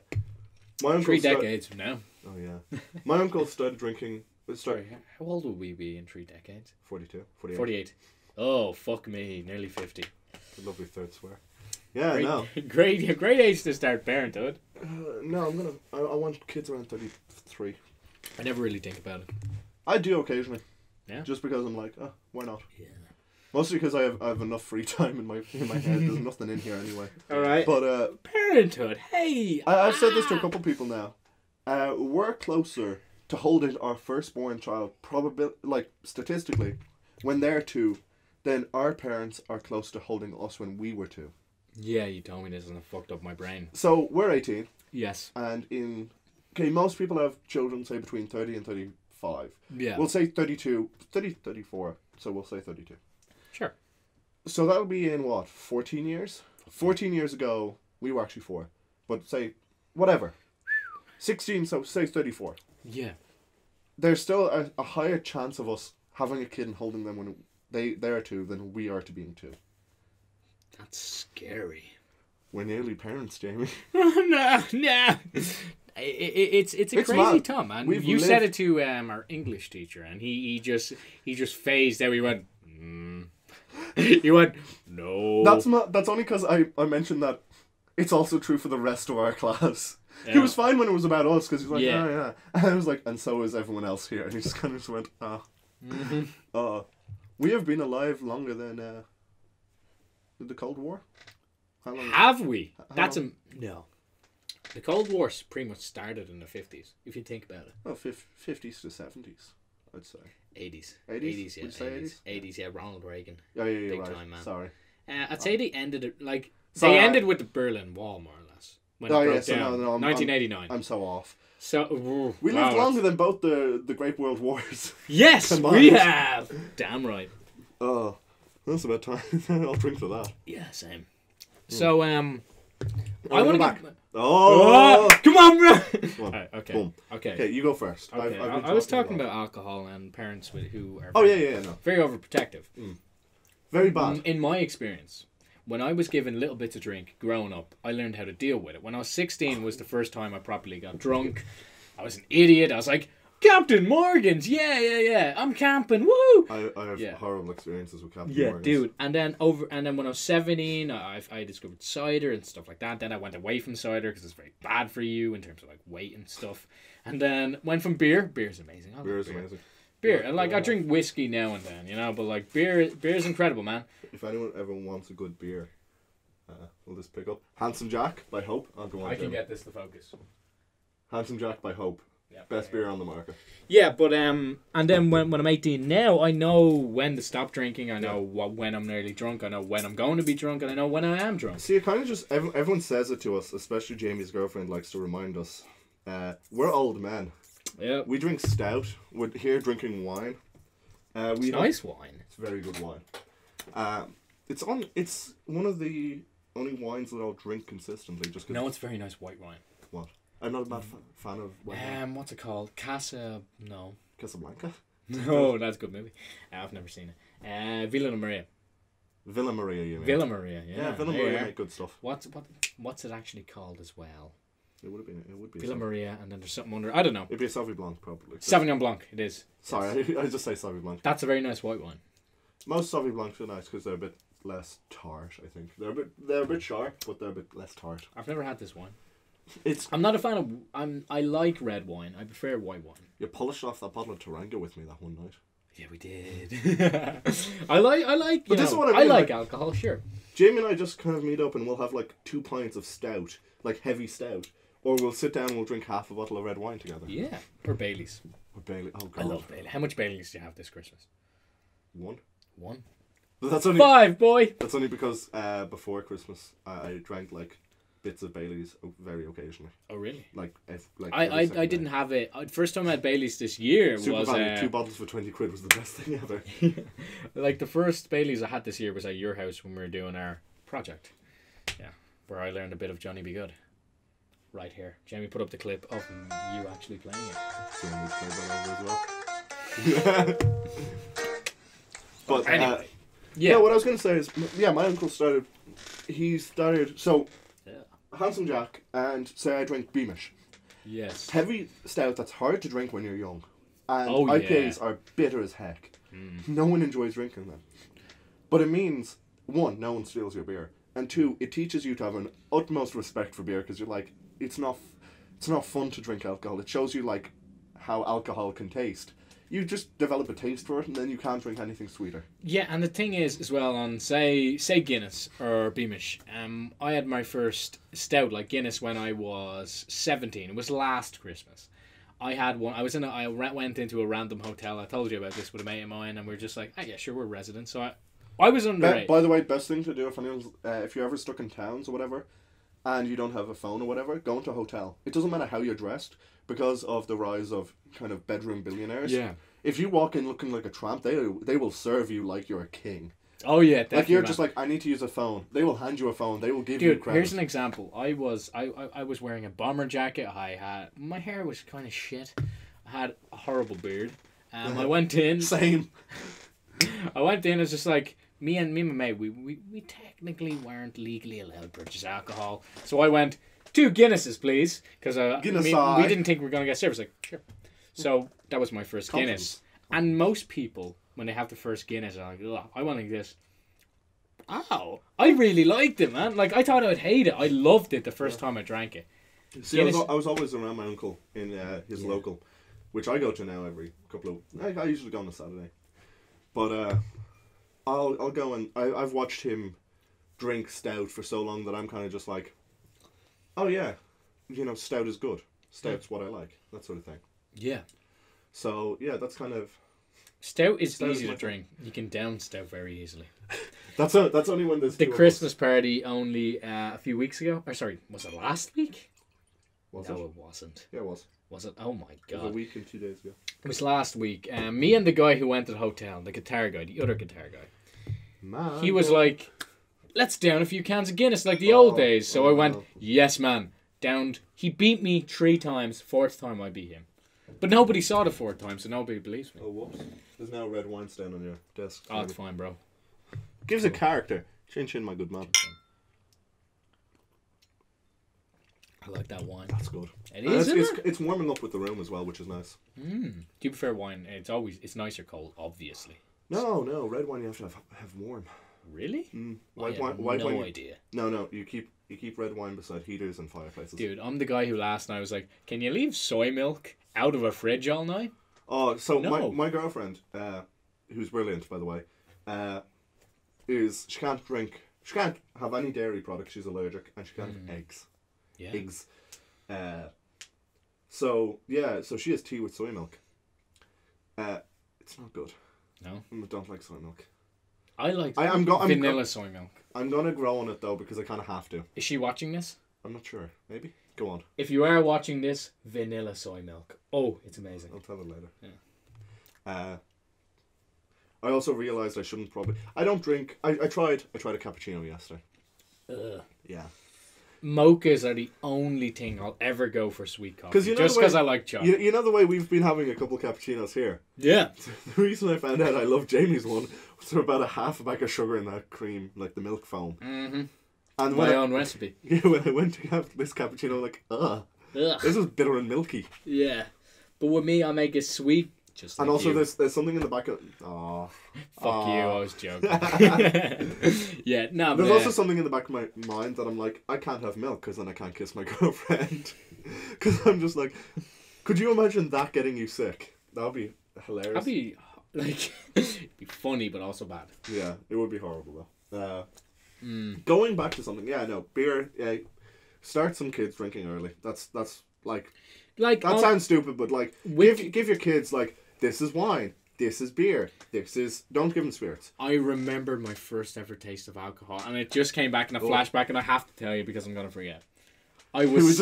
uncle 3 decades from now. Oh yeah, my uncle started drinking. Sorry, how old will we be in 3 decades? 42, 48. Oh fuck me, nearly 50. A lovely third swear. Yeah, great age to start parenthood. No, I want kids around 33. I never really think about it. I do occasionally. Yeah. Just because I'm like, why not? Yeah. Mostly because I have enough free time in my head. There's nothing in here anyway. All right. But parenthood. Hey. I've said this to a couple people now. We're closer to holding our firstborn child, probably statistically, when they're 2, than our parents are close to holding us when we were 2. Yeah, you told me this and it fucked up my brain. So we're 18. Yes. And most people have children, say, between 30 and 35. Yeah. We'll say 32, 34, so we'll say 32. Sure. So that'll be in, 14 years? 14 years ago, we were actually 4. But say, whatever. 16, so say 34. Yeah. There's still a higher chance of us having a kid and holding them when they're 2 than we are to being 2. That's scary. We're nearly parents, Jamie. No. It's crazy mad. time, man. You said it to our English teacher, and he just phased out. He went, You went, no. That's only because I mentioned that it's also true for the rest of our class. Yeah. He was fine when it was about us, because he's like, Yeah. oh yeah. And I was like, and so is everyone else here. And he just kind of just went, we have been alive longer than the Cold War. How long? Have we? How long? No. The Cold War pretty much started in the 50s, if you think about it. Oh, 50s to 70s, I'd say. 80s. 80s? Yeah. Would you say 80s? 80s, yeah. Ronald Reagan. Oh, yeah, Big right. time, man. Sorry. I'd say they ended it, like... Sorry, They ended with the Berlin Wall, more or less. When it broke down. no, 1989. I'm so off. So... We lived longer than both the Great World Wars. Yes, combined. we have! Damn right. Oh, that's about time. I'll drink for that. Yeah, same. So, I We'll want to go back. get... Oh! Come on, bro! One. Right, okay. Boom. Okay. Okay, you go first. Okay. I've been I was talking about alcohol and parents who are Oh, yeah, no. very overprotective. Very bad. In my experience, when I was given little bits of drink growing up, I learned how to deal with it. When I was 16 was the first time I properly got drunk. I was an idiot. I was like, Captain Morgan's, yeah. I'm camping, woo! I have horrible experiences with Captain Yeah, Morgan's. dude. And then when I was 17, I discovered cider and stuff like that. Then I went away from cider because it's very bad for you in terms of like weight and stuff. And then went from beer. Beer's amazing. Beer is amazing. Beer. And like I drink whiskey now and then, you know, but like beer's incredible, man. If anyone ever wants a good beer, we'll just pick up Handsome Jack by Hope. I'll go on. I can get this to focus. Handsome Jack by Hope. Yeah, Best beer on the market. Yeah, but and then when I'm 18 now, I know when to stop drinking. I know when I'm nearly drunk. I know when I'm going to be drunk, and I know when I am drunk. See, it kind of just everyone says it to us, especially Jamie's girlfriend likes to remind us. We're old men. Yeah, We drink stout. We're here drinking wine. it's nice wine. It's very good wine. It's one of the only wines that I'll drink consistently. Just cause No, it's very nice white wine. What? I'm not a bad fan of white wine. What's it called? Casablanca. No, that's a good movie. I've never seen it. Villa Maria. Villa Maria, you mean? Villa Maria, yeah. Yeah, Villa Maria make good stuff. What's it actually called as well? It would be. Villa Maria, and then there's something under. I don't know. It'd be a Sauvignon Blanc, probably. Sauvignon Blanc, it is. Sorry, I just say Sauvignon Blanc. That's a very nice white wine. Most Sauvignon Blancs are nice because they're a bit less tart. I think they're a bit sharp, but they're a bit less tart. I've never had this wine. I'm not a fan of. I like red wine. I prefer white wine. You polished off that bottle of Taranga with me that one night. Yeah, we did. I like. But this is what I mean, like alcohol, sure. Jamie and I just kind of meet up and we'll have like 2 pints of stout, like heavy stout, or we'll sit down and we'll drink half a bottle of red wine together. Yeah, or Baileys. Or Bailey. Oh God. I love Baileys. How much Baileys do you have this Christmas? 1. But that's only 5, boy. That's only because before Christmas I drank like bits of Baileys very occasionally. Oh really? I didn't have it. First time I had Baileys this year Super was value, 2 bottles for 20 quid was the best thing ever. like the first Baileys I had this year was at your house when we were doing our project. Yeah, where I learned a bit of Johnny Be Good. Right here, Jamie put up the clip of you actually playing it. So we need to play that over as well. But anyway, yeah. What I was going to say is, my uncle started. So, Handsome Jack, and say I drink Beamish. Yes. Heavy stout that's hard to drink when you're young, and Oh, IPAs are bitter as heck. No one enjoys drinking them, but it means 1, no one steals your beer, and 2, it teaches you to have an utmost respect for beer because you're like, it's not fun to drink alcohol. It shows you like how alcohol can taste. You just develop a taste for it, and then you can't drink anything sweeter. Yeah, and the thing is, as well, on say Guinness or Beamish, I had my first stout like Guinness when I was 17. It was last Christmas. I had one. I went into a random hotel. I told you about this with a mate of mine, and we are just like, oh yeah, sure, we're residents. So I was underage. By the way, best thing to do if you're ever stuck in towns or whatever, and you don't have a phone or whatever, go into a hotel. It doesn't matter how you're dressed, because of the rise of kind of bedroom billionaires. Yeah. If you walk in looking like a tramp, they will serve you like you're a king. Oh yeah, definitely. Like you're just like, I need to use a phone. They will hand you a phone. They will give you credit. Here's an example. I was wearing a bomber jacket. My hair was kind of shit. I had a horrible beard. I went in. Same. I went in. It's just like me and my mate. We technically weren't legally allowed to purchase alcohol. So I went, 2 Guinnesses, please, because we didn't think we were gonna get service. Like sure. So that was my first Guinness. And most people, when they have the first Guinness, are like, ugh, I want like this. Ow. I really liked it, man. Like, I thought I would hate it. I loved it the first time I drank it. See, I was always around my uncle in his local, which I go to now every couple of... I usually go on a Saturday. But I'll go and... I've watched him drink stout for so long that I'm kind of just like, oh yeah, you know, stout is good. Stout's what I like. That sort of thing. Yeah. So, yeah, that's kind of... Stout is easy to drink. You can down stout very easily. That's only when there's... The Christmas party only a few weeks ago. Or sorry, was it last week? Was No, it? it wasn't. Yeah, it was. Was it? Oh my It was god. a week and 2 days ago. It was last week. Me and the guy who went to the hotel, the guitar guy, the other guitar guy, Man, he was like, let's down a few cans of Guinness like the old days. So I went, yes, man. Downed. He beat me 3 times. 4th time I beat him. But nobody saw the 4th time, so nobody believes me. Oh, whoops. There's now red wine stain on your desk. Oh, it's fine, bro. Gives a character. Chin chin, my good man. I like that wine. That's good. It is, it's warming up with the room as well, which is nice. Do you prefer wine? It's nicer cold, obviously. No, red wine you have to have warm. Really? White I have wine. no idea. No. You keep red wine beside heaters and fireplaces. Dude, I'm the guy who last night was like, can you leave soy milk out of a fridge all night? Oh, so No. my girlfriend, who's brilliant by the way, she can't have any dairy products. She's allergic, and she can't have eggs. Yeah. Eggs. So she has tea with soy milk. It's not good. No. I don't like soy milk. I like vanilla soy milk. I'm gonna grow on it though because I kind of have to. Is she watching this? I'm not sure. Maybe. Go on. If you are watching this, vanilla soy milk. Oh, it's amazing. I'll tell her later. Yeah. I also realised I shouldn't probably... I don't drink... I tried a cappuccino yesterday. Ugh. Yeah. Mochas are the only thing I'll ever go for sweet coffee. Cause you know just because I like chocolate. You know the way we've been having a couple of cappuccinos here? Yeah. The reason I found out I love Jamie's one was there about a half a bag of sugar in that cream, like the milk foam. Mm-hmm. And My own recipe. Yeah, when I went to have this cappuccino, I'm like, ugh. This is bitter and milky. Yeah. But with me, I make it sweet. Just like and also, you. there's something in the back of... Aww. Fuck you, I was joking. Yeah, no, There's also something in the back of my mind that I'm like, I can't have milk because then I can't kiss my girlfriend. Because I'm just like, could you imagine that getting you sick? That would be hilarious. That'd be, like, it'd be funny, but also bad. Yeah, it would be horrible though. Going back to something, beer, start some kids drinking early. That's like that sounds stupid, but like, give your kids, like, this is wine, this is beer, don't give them spirits. I remember my first ever taste of alcohol, and it just came back in a flashback, and I have to tell you because I'm gonna forget. I was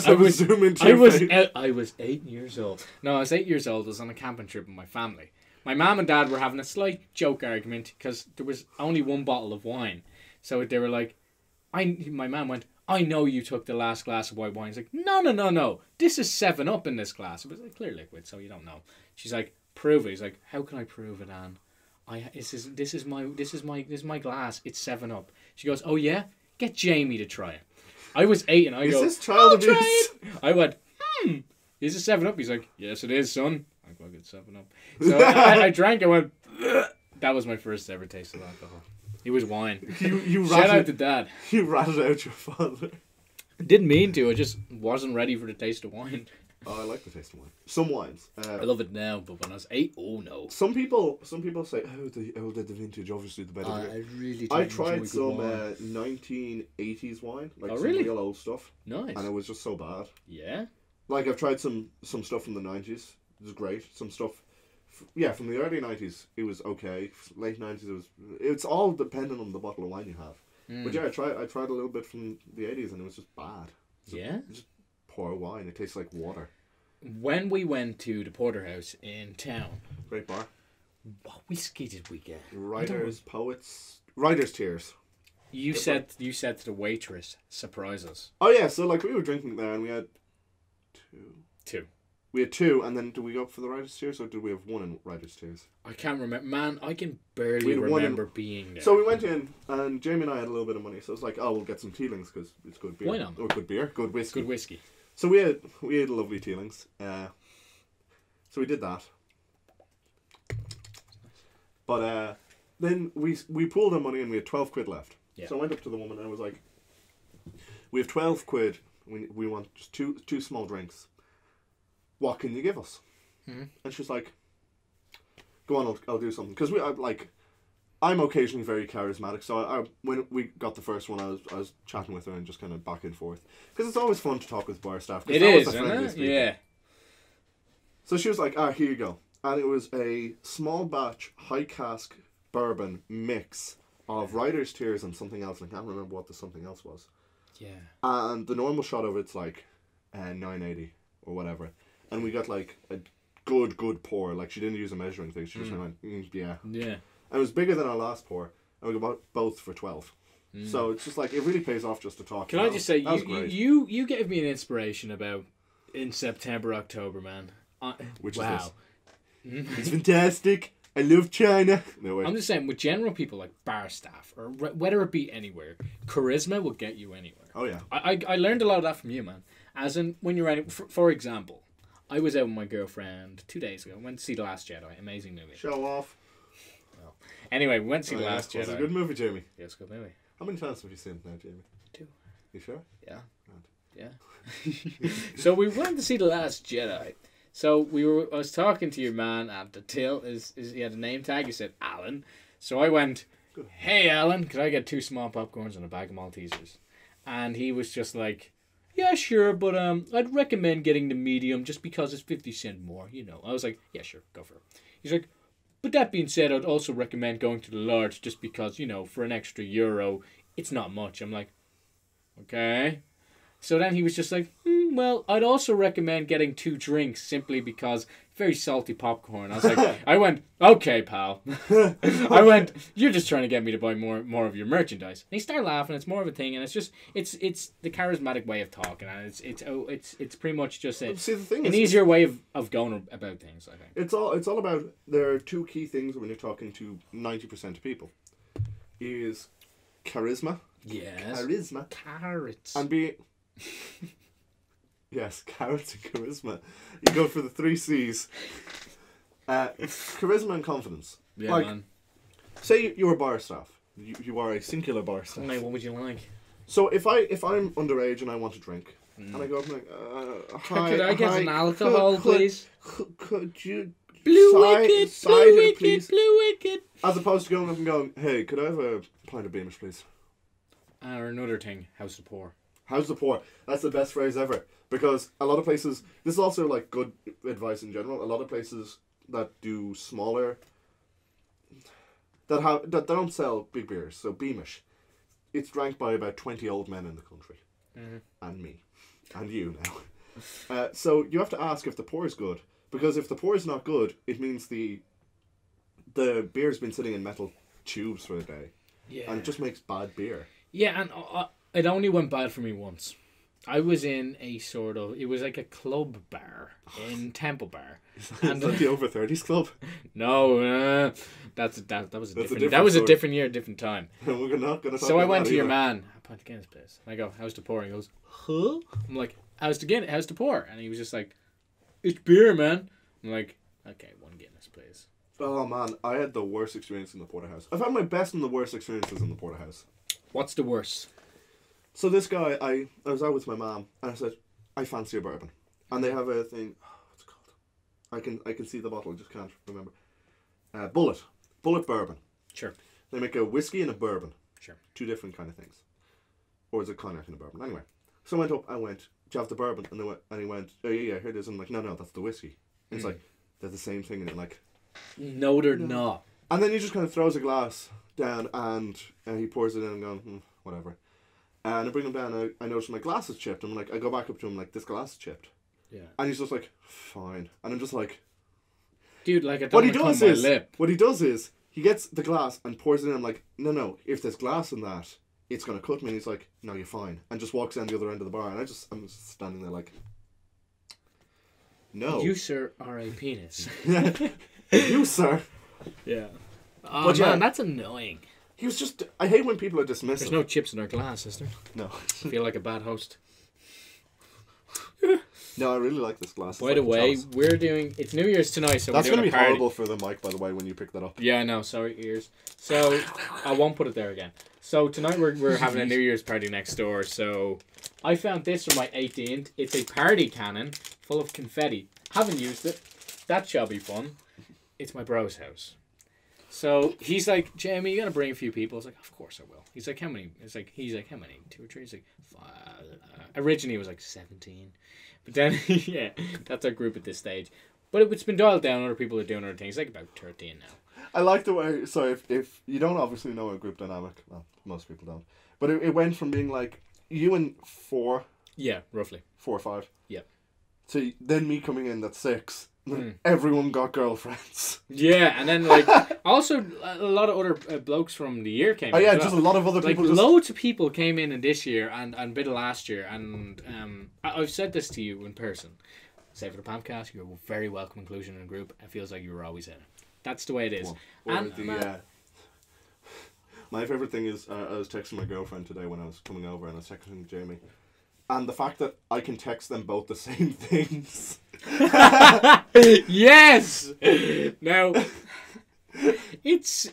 8 years old. No, I was 8 years old. I was on a camping trip with my family. My mum and dad were having a slight joke argument because there was only one bottle of wine. So they were like, my mum went, I know you took the last glass of white wine. He's like, no. This is 7-Up in this glass. It was like clear liquid, so you don't know. She's like, prove it. He's like, how can I prove it, Anne? This is my glass. It's 7-Up. She goes, oh yeah? Get Jamie to try it. I was 8 and I is go, this child abuse? Try it. I went, is it 7-Up? He's like, yes it is, son. I go, get 7-Up. So I drank it, went, ugh. That was my first ever taste of alcohol. It was wine. Shout out to Dad. You ratted out your father. Didn't mean to. I just wasn't ready for the taste of wine. Oh, I like the taste of wine. Some wines. I love it now, but when I was 8, oh no. Some people say, oh, the older the vintage, obviously the better. I tried some 1980s wine, like some real old stuff. Nice. And it was just so bad. Yeah. Like, I've tried some stuff from the 90s. It was great. Some stuff. From the early 90s, it was okay. Late 90s, it's all dependent on the bottle of wine you have. But yeah, I tried a little bit from the 80s and it was just bad. Just poor wine. It tastes like water. When we went to the Porterhouse in town, Great bar. what whiskey did we get? Writers, poets, writers' tears. You said to the waitress, surprise us. Oh yeah, so like we were drinking there and we had two. We had 2, and then did we go for the Writers' Tears, or did we have 1 in Writers' Tears? I can't remember. Man, I can barely remember being there. So we went in, and Jamie and I had a little bit of money, so it's like, oh, we'll get some Teelings, because it's good beer. Why not? Or good beer, good whiskey. Good whiskey. So we had lovely Teelings. So we did that. But then we pooled our money, and we had 12 quid left. Yeah. So I went up to the woman and I was like, we have 12 quid. We want just two small drinks. What can you give us? Mm-hmm. And she's like, go on, I'll do something. Because I'm occasionally very charismatic. So when we got the first one, I was chatting with her and just kind of back and forth. Because it's always fun to talk with bar staff. It is, isn't it? People. Yeah. So she was like, here you go. And it was a small batch high cask bourbon mix of Writer's Tears and something else. And I can't remember what the something else was. Yeah. And the normal shot of it's like $9.80 or whatever. And we got like a good pour. Like she didn't use a measuring thing. She just went, yeah. Yeah. And it was bigger than our last pour. And we got both for 12. So it's just like, it really pays off just to talk. Can I just say, you gave me an inspiration about in September, October, man. Which wow. is this? It's fantastic. I love China. No way. I'm just saying, with general people like bar staff, or whether it be anywhere, charisma will get you anywhere. Oh, yeah. I learned a lot of that from you, man. As in, when you're writing, for example, I was out with my girlfriend 2 days ago. Went to see The Last Jedi. Amazing movie. Show off. Well, anyway, we went to see The Last Jedi. It's a good movie, Jamie. Yeah, it's a good movie. How many times have you seen it now, Jamie? 2. You sure? Yeah. Yeah. So we went to see The Last Jedi. So I was talking to your man at the till. He had a name tag. He said Alan. So I went, hey Alan, could I get 2 small popcorns and a bag of Maltesers? And he was just like, yeah, sure, but I'd recommend getting the medium just because it's 50 cents more, you know. I was like, yeah, sure, go for it. He's like, but that being said, I'd also recommend going to the large just because, you know, for an extra €1, it's not much. I'm like, okay. So then he was just like, well, I'd also recommend getting 2 drinks simply because very salty popcorn. I was like, I went, okay, pal. I went, you're just trying to get me to buy more of your merchandise. And he started laughing. It's more of a thing, and it's just it's the charismatic way of talking, and it's pretty much just an easier way of going about things. I think it's all about. There are 2 key things when you're talking to 90% of people. Is charisma. Yes. Charisma. Carrots. And be. Yes, carrots and charisma. You go for the 3 C's. Charisma and confidence. Yeah, man. Say you're a bar staff. You are a singular bar staff. Mate, what would you like? So if I'm underage and I want a drink, and I go up and like, hi, could I get an alcohol, please? Could you Blue Wicked, Blue Wicked. As opposed to going up and going, hey, could I have a pint of Beamish, please? Or another thing, how's the pour? How's the pour? That's the best phrase ever. Because a lot of places, this is also like good advice in general, a lot of places that do smaller, that don't sell big beers, so Beamish, it's drank by about 20 old men in the country. Mm-hmm. And me. And you now. So you have to ask if the pour is good. Because if the pour is not good, it means the beer's been sitting in metal tubes for a day. Yeah. And it just makes bad beer. Yeah, and it only went bad for me once. I was in it was like a club bar in Temple Bar. Is that the over 30s club? No, that was a different year, different time. We're not gonna talk so I went to your man, I pint of Guinness, please. I go, how's the pour? He goes, huh? I'm like, how's the pour? And he was just like, it's beer, man. I'm like, okay, 1 Guinness, please. Oh man, I had the worst experience in the porterhouse. I've had my best and the worst experiences in the porterhouse. What's the worst? So this guy, I was out with my mom, and I said, I fancy a bourbon. And they have a thing, what's it called? I can see the bottle, I just can't remember. Bullet bourbon. Sure. They make a whiskey and a bourbon. Sure. 2 different kind of things. Or is it cognac and a bourbon? Anyway. So I went up, do you have the bourbon? And he went, oh yeah, here it is. I'm like, no, that's the whiskey. And it's like, they're the same thing. And like, no, they're not. And then he just kind of throws a glass down and he pours it in and going, whatever. And I bring him down, I notice my glass is chipped. I'm like, I go back up to him like, this glass is chipped. Yeah. And he's just like, fine. And I'm just like, dude, like, I don't want to cut my lip. What he does is, he gets the glass and pours it in. I'm like, no, if there's glass in that, it's going to cut me. And he's like, no, you're fine. And just walks down the other end of the bar. And I'm just standing there like, no. You, sir, are a penis. You, sir. Yeah. Oh, but man, that's annoying. He was just... I hate when people are dismissive. There's no chips in our glass, is there? No. I feel like a bad host. No, I really like this glass. By the way, we're doing... It's New Year's tonight, so that's we're doing going to be a party. horrible for the mic, by the way, when you pick that up. Yeah, I know. Sorry, ears. So, I won't put it there again. So, tonight we're having a New Year's party next door. So, I found this for my 18th. It's a party cannon full of confetti. Haven't used it. That shall be fun. It's my bro's house. So, he's like, Jamie, you got to bring a few people. I was like, of course I will. He's like, how many? He's like, how many? 2 or 3? He's like, 5. Originally, it was like 17. But then, yeah, that's our group at this stage. But it's been dialed down. Other people are doing other things. Like about 13 now. I like the way... So if you don't obviously know a group dynamic, well, most people don't. But it went from being like you and 4. Yeah, roughly. 4 or 5. Yeah. To then me coming in at 6. Everyone got girlfriends. Yeah, and then like also a lot of other blokes from the year came. Oh yeah, as well. just a lot of other people. Like loads of people came in this year and a bit of last year, and I've said this to you in person. Say for the PamfCast, you're a very welcome inclusion in a group. It feels like you were always in it. That's the way it is. My favourite thing is I was texting my girlfriend today when I was coming over, and I was texting Jamie. And the fact that I can text them both the same things. Yes. Now, it's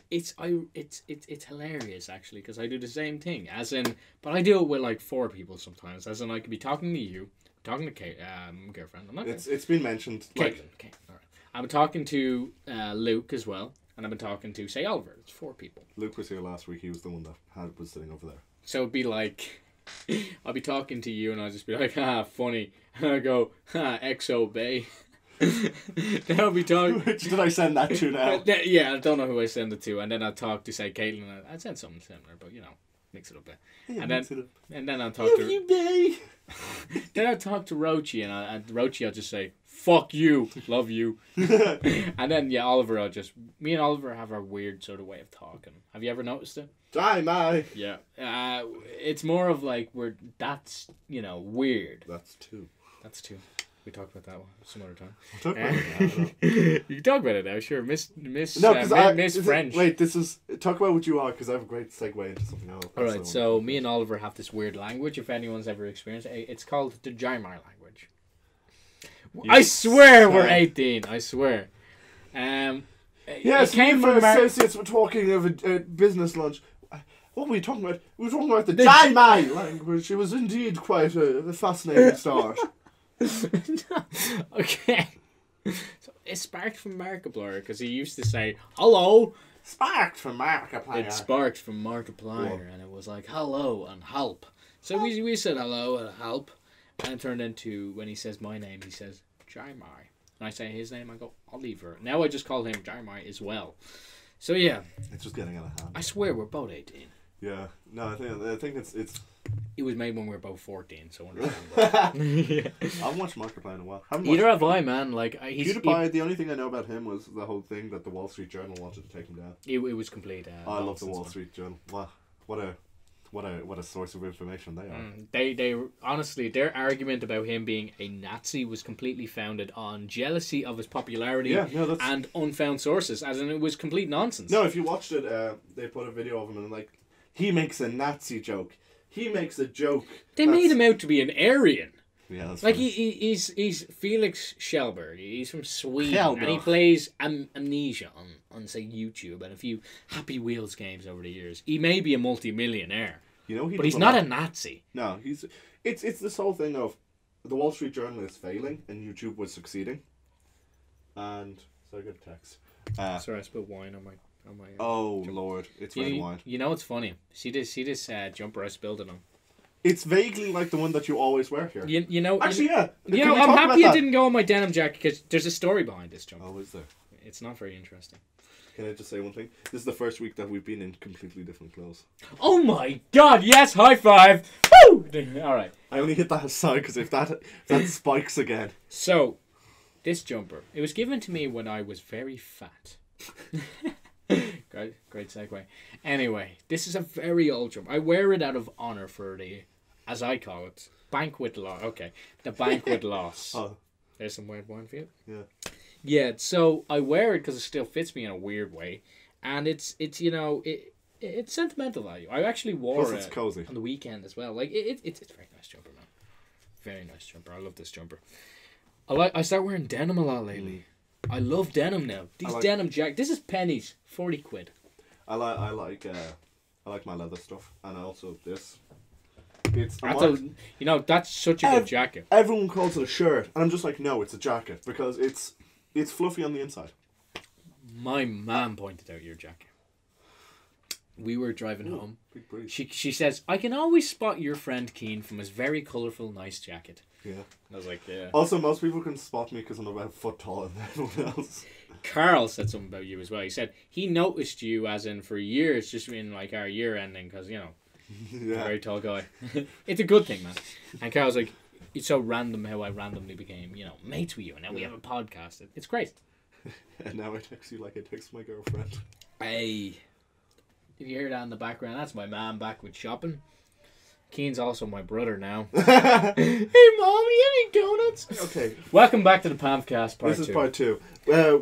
hilarious actually, because I do the same thing. As in, but I do it with like 4 people sometimes. As in, I could be talking to you, talking to Kate, girlfriend. I'm not. It's been mentioned. Caitlin. Okay. All right. I've been talking to Luke as well, and I've been talking to say Oliver. It's 4 people. Luke was here last week. He was the one that was sitting over there. So it'd be like, I'll be talking to you and I'll just be like, funny. And I go, XO Bay. Then I'll be talking. Which did I send that to now? Yeah, I don't know who I send it to. And then I'll talk to, say, Caitlin. I'd send something similar, but mix it up a bit. Yeah, and then I'll talk to. You Bay. Then I'll talk to Rochi, and Rochi I'll just say, fuck you, love you. And then, Oliver, me and Oliver have our weird sort of way of talking. Have you ever noticed it? Die, my. Yeah. It's more of like, that's, weird. That's 2. That's 2. We talk about that one some other time. We'll talk about it now. You can talk about it now, sure. Miss French. Talk about what you are, because I have a great segue into something else. Alright, so me and Oliver have this weird language, if anyone's ever experienced it. It's called the Jaimai language. I swear we're 18, I swear. Yes, me and my associates were talking of a business lunch. What were we talking about? We were talking about the Jaimai language. It was indeed quite a fascinating start. Okay. So it sparked from Markiplier, because he used to say, hello. Sparked from Markiplier. It sparked from Markiplier, and it was like, hello and help. So we said hello and help, and it turned into, when he says my name, he says, Jaimai. And I say his name, I go, Oliver. Now I just call him Jaimai as well. So yeah. It's just getting out of hand. I swear we're both 18. Yeah. No, I think it's... It was made when we were both 14, so understandable. Yeah. I haven't watched Markiplier in a while. Neither have I, man. Like, PewDiePie, the only thing I know about him was the whole thing that the Wall Street Journal wanted to take him down. It was complete. I love the Wall Street Journal. Wow. What a source of information they are. They honestly, their argument about him being a Nazi was completely founded on jealousy of his popularity and unfound sources, as in it was complete nonsense. No, if you watched it, they put a video of him and like, he makes a Nazi joke. He makes a joke. They made him out to be an Aryan. Yeah, that's like funny. He's Felix Schellberg. He's from Sweden, and he plays Amnesia on say YouTube and a few Happy Wheels games over the years. He may be a multi-millionaire, but he's not a Nazi. No, it's this whole thing of the Wall Street Journal is failing and YouTube was succeeding. And so I got a text. Sorry, I spilled wine on my. Oh Lord, it's red wine. You know what's funny? See this jumper I spilled it on. It's vaguely like the one that you always wear here. You know. Actually, yeah. I'm happy it didn't go on my denim jacket, because there's a story behind this jumper. Oh, is there? It's not very interesting. Can I just say one thing? This is the first week that we've been in completely different clothes. Oh my God! Yes, high five! Woo! All right. I only hit that aside because if that spikes again. So, this jumper, it was given to me when I was very fat. Great segue. Anyway, this is a very old jumper. I wear it out of honor for the, as I call it, banquet loss. Okay, the banquet loss. Oh. There's some weird wine for you. Yeah. Yeah, so I wear it because it still fits me in a weird way, and it's sentimental value. I actually wore it cozy on the weekend as well. Like it's a very nice jumper, man. Very nice jumper. I love this jumper. I start wearing denim a lot lately. I love denim now. These denim this is pennies, 40 quid. I like my leather stuff, and also this. That's such a good jacket. Everyone calls it a shirt, and I'm just like, no, it's a jacket because it's fluffy on the inside. My mum pointed out your jacket. We were driving home. Big breeze. She says, I can always spot your friend Cian from his very colourful, nice jacket. Yeah. I was like, yeah. Also, most people can spot me because I'm about a foot taller than everyone else. Carl said something about you as well. He said he noticed you as in for years, just in like our year ending, because, you know, yeah. A very tall guy. It's a good thing, man. And Carl's like, it's so random how I randomly became, you know, mates with you, and now we have a podcast. It's great. And now I text you like I text my girlfriend. Hey. If you hear that in the background, that's my mom back with shopping. Cian's also my brother now. Hey, Mom, you need donuts? Okay. Welcome back to the PamfCast part 2. This is part 2.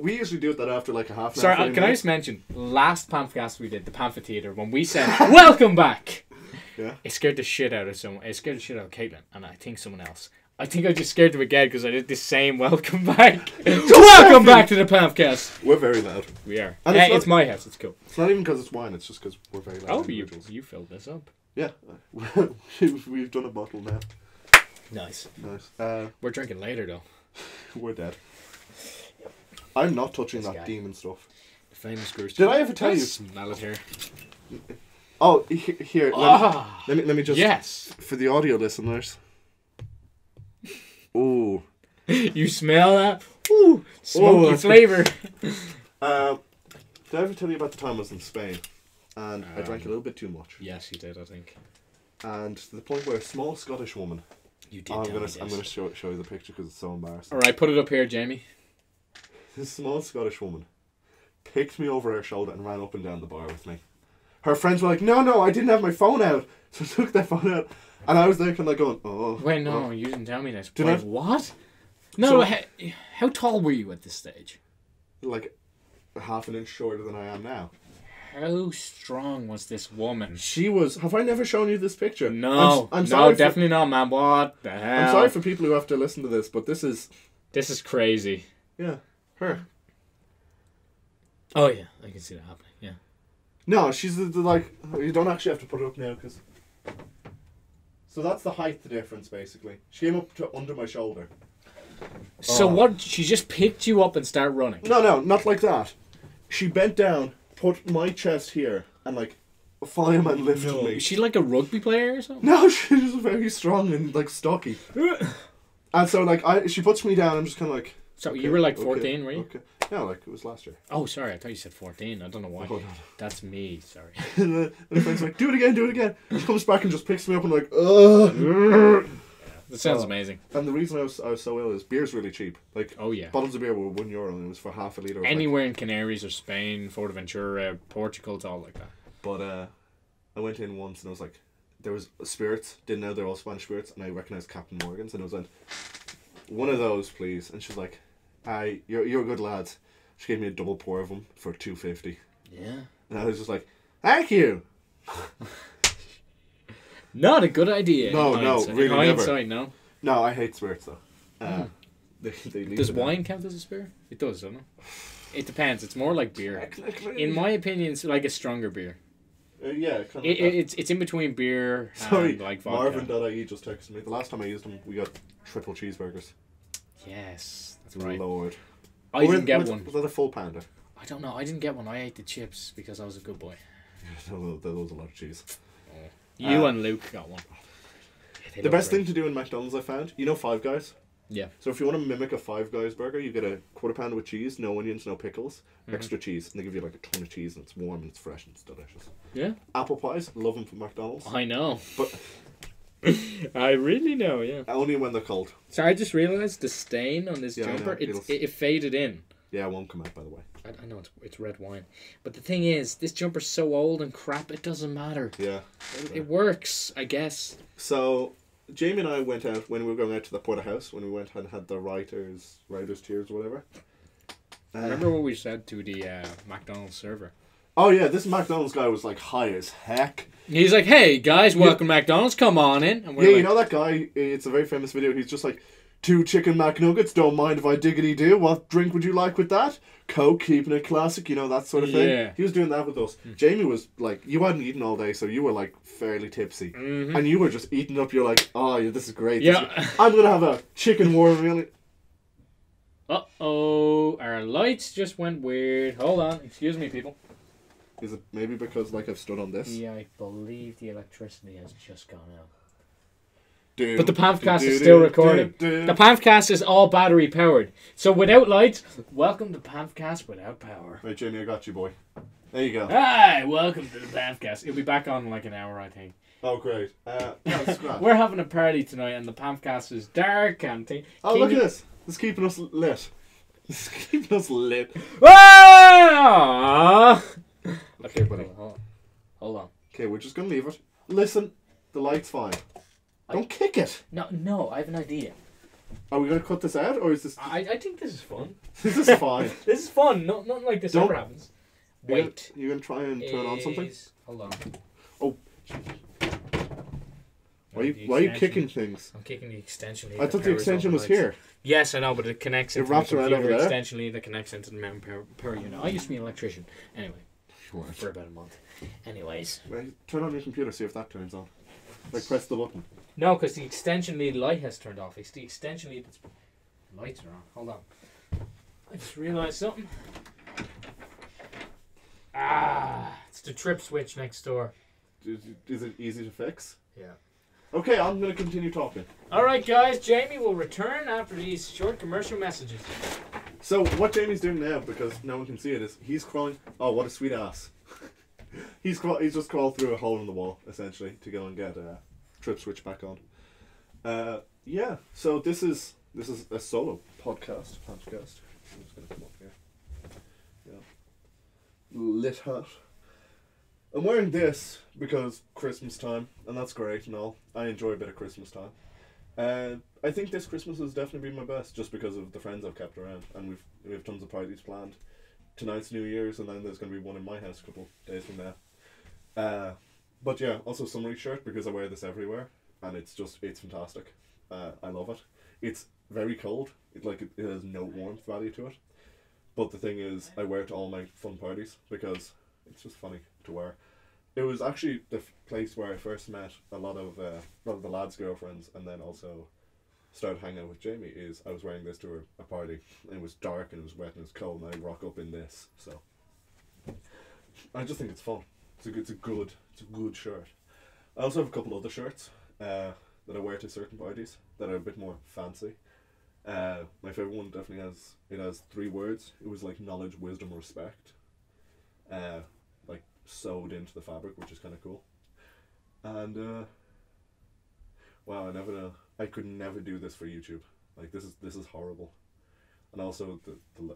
We usually do that after like a half an hour. Sorry, can I just mention, last PamfCast we did, the Pamphitheater, when we said, welcome back! Yeah. It scared the shit out of someone. It scared the shit out of Caitlin, and I think someone else. I think I just scared them again because I did the same welcome back. Welcome back to the PamfCast. We're very loud. We are. And it's my house. It's cool. It's not even because it's wine. It's just because we're very loud. Oh, you filled this up. Yeah. We've done a bottle now. Nice. We're drinking later, though. We're dead. I'm not touching that demon stuff. The famous Scrooge. Did I ever tell you? Smell it here. Oh, here. Let me just... Yes. For the audio listeners... Ooh. You smell that? Ooh, smoky flavour. Did I ever tell you about the time I was in Spain and I drank a little bit too much? Yes, you did, I think. And to the point where a small Scottish woman... You did. I'm gonna show you the picture because it's so embarrassing. All right, put it up here, Jamie. This small Scottish woman picked me over her shoulder and ran up and down the bar with me. Her friends were like, no, I didn't have my phone out. So I took their phone out. And I was there kind of like going, oh. Wait, no, you didn't tell me this. Did Wait, I? what? No, so, how tall were you at this stage? Like half an inch shorter than I am now. How strong was this woman? She was... Have I never shown you this picture? No. I'm sorry. No, definitely not, man. What the hell? I'm sorry for people who have to listen to this, but this is... This is crazy. Yeah. Her. Oh, yeah. I can see that happening. Yeah. No, she's like... You don't actually have to put it up now, because... So that's the height difference, basically. She came up to under my shoulder. So what? She just picked you up and started running? No, not like that. She bent down, put my chest here, and like fireman lifted me. Is she like a rugby player or something? No, she was very strong and like stocky. And so like she puts me down. I'm just kind of like. So okay, you were like 14, were you? Okay. No, like it was last year. Oh, sorry. I thought you said 14. I don't know why. Oh, no. That's me. Sorry. And the friend's like, do it again. She comes back and just picks me up and like, ugh. That sounds amazing. And the reason I was so ill is beer's really cheap. Like, oh yeah, bottles of beer were €1 and it was for half a litre. Anywhere in Canaries or Spain, Fuerteventura, Portugal, it's all like that. But I went in once and I was like, there was spirits. Didn't know they're all Spanish spirits, and I recognised Captain Morgan's, and I was like, one of those, please. And she's like, "Hi, you're good lads." She gave me a double pour of them for $2.50. Yeah. And I was just like, "Thank you." Not a good idea. No, really never. No. No, I hate spirits though. Does wine count as a spirit? It does, doesn't it? It depends. It's more like beer. In my opinion, it's like a stronger beer. Yeah, it's in between beer and like vodka. Marvin.ie just texted me. The last time I used them, we got triple cheeseburgers. Yes, that's right. Lord. I didn't get one. Was that a full pounder? I don't know. I didn't get one. I ate the chips because I was a good boy. There was a lot of cheese. Oh. You and Luke got one. The best thing to do in McDonald's, I found, you know Five Guys? Yeah. So if you want to mimic a Five Guys burger, you get a quarter pounder with cheese, no onions, no pickles, extra cheese, and they give you like a ton of cheese, and it's warm and it's fresh and it's delicious. Yeah. Apple pies, love them from McDonald's. I know. But I really know, yeah. Only when they're cold. So I just realised the stain on this jumper, it faded in. Yeah, it won't come out, by the way. I know it's red wine. But the thing is, this jumper's so old and crap, it doesn't matter. Yeah. It works, I guess. So Jamie and I went out when we were going out to the porterhouse, when we went and had the writers' tiers or whatever. Remember what we said to the McDonald's server? Oh yeah, this McDonald's guy was like high as heck. He's like, "Hey guys, welcome to McDonald's, come on in." And we're you know that guy, it's a very famous video, he's just like, 2 chicken McNuggets, don't mind if I diggity do. What drink would you like with that? Coke, keeping it classic, you know, that sort of thing. Yeah. He was doing that with us. Jamie was like, you hadn't eaten all day, so you were like fairly tipsy. And you were just eating up, you're like, oh, yeah, this is great. Yeah. I'm going to have a chicken warm meal. Uh-oh, our lights just went weird. Hold on, excuse me, people. Is it maybe because, like, I've stood on this? Yeah, I believe the electricity has just gone out. Do, But the PamfCast is still recording. The PamfCast is all battery powered. So without lights, welcome to PamfCast without power. Right, Jamie, I got you, boy. There you go. Hi, welcome to the PamfCast. It'll be back on in like an hour, I think. Oh, great. That's grand. We're having a party tonight, and the PamfCast is dark and thing. Oh, look at this. It's keeping us lit. It's keeping us lit. Ah! Okay, buddy. Hold on. Okay, we're just going to leave it. Listen, the light's fine. Don't kick it. No, I have an idea. Are we going to cut this out, or is this... I think this is fun. This is fine. This is fun. Nothing like this ever happens. Wait. You're going to try and turn on something? Hold on. Oh. Why are you kicking things? I'm kicking the extension lead. I thought the extension was here. Yes, I know, but it connects into wraps the around over computer there? extension lead that connects into the main power unit. I used to be an electrician. Anyway, for about a month. Anyways. Right, turn on your computer, see if that turns on. Like, press the button. No, because the extension lead light has turned off. It's the extension lead that's... Lights are on. Hold on. I just realised something. It's the trip switch next door. Is it easy to fix? Yeah. Okay, I'm going to continue talking. Alright guys, Jamie will return after these short commercial messages. So, what Jamie's doing now, because no one can see it, is he's crawling... Oh, what a sweet ass. He's just crawled through a hole in the wall, essentially, to go and get trip switch back on. Yeah, so this is a solo podcast. I'm just going to come up here. Yeah. Lit hot. I'm wearing this because Christmas time, and that's great and all. I enjoy a bit of Christmas time. I think this Christmas has definitely been my best, just because of the friends I've kept around, and we have tons of parties planned. Tonight's New Year's, and then there's going to be one in my house a couple days from now. But yeah, also summery shirt, because I wear this everywhere, and it's fantastic. I love it. It's very cold. It has no warmth value to it. But the thing is, I wear it to all my fun parties, because it's just funny to wear. It was actually the place where I first met a lot of the lads' girlfriends, and then also started hanging out with Jamie. I was wearing this to a party, and it was dark and it was wet and it was cold, and I rock up in this. So I just think it's fun. It's a good shirt. I also have a couple other shirts that I wear to certain parties that are a bit more fancy. My favorite one definitely has 3 words. It was like knowledge, wisdom, respect. Like sewed into the fabric, which is kind of cool. And wow, I could never do this for YouTube. Like this is horrible. And also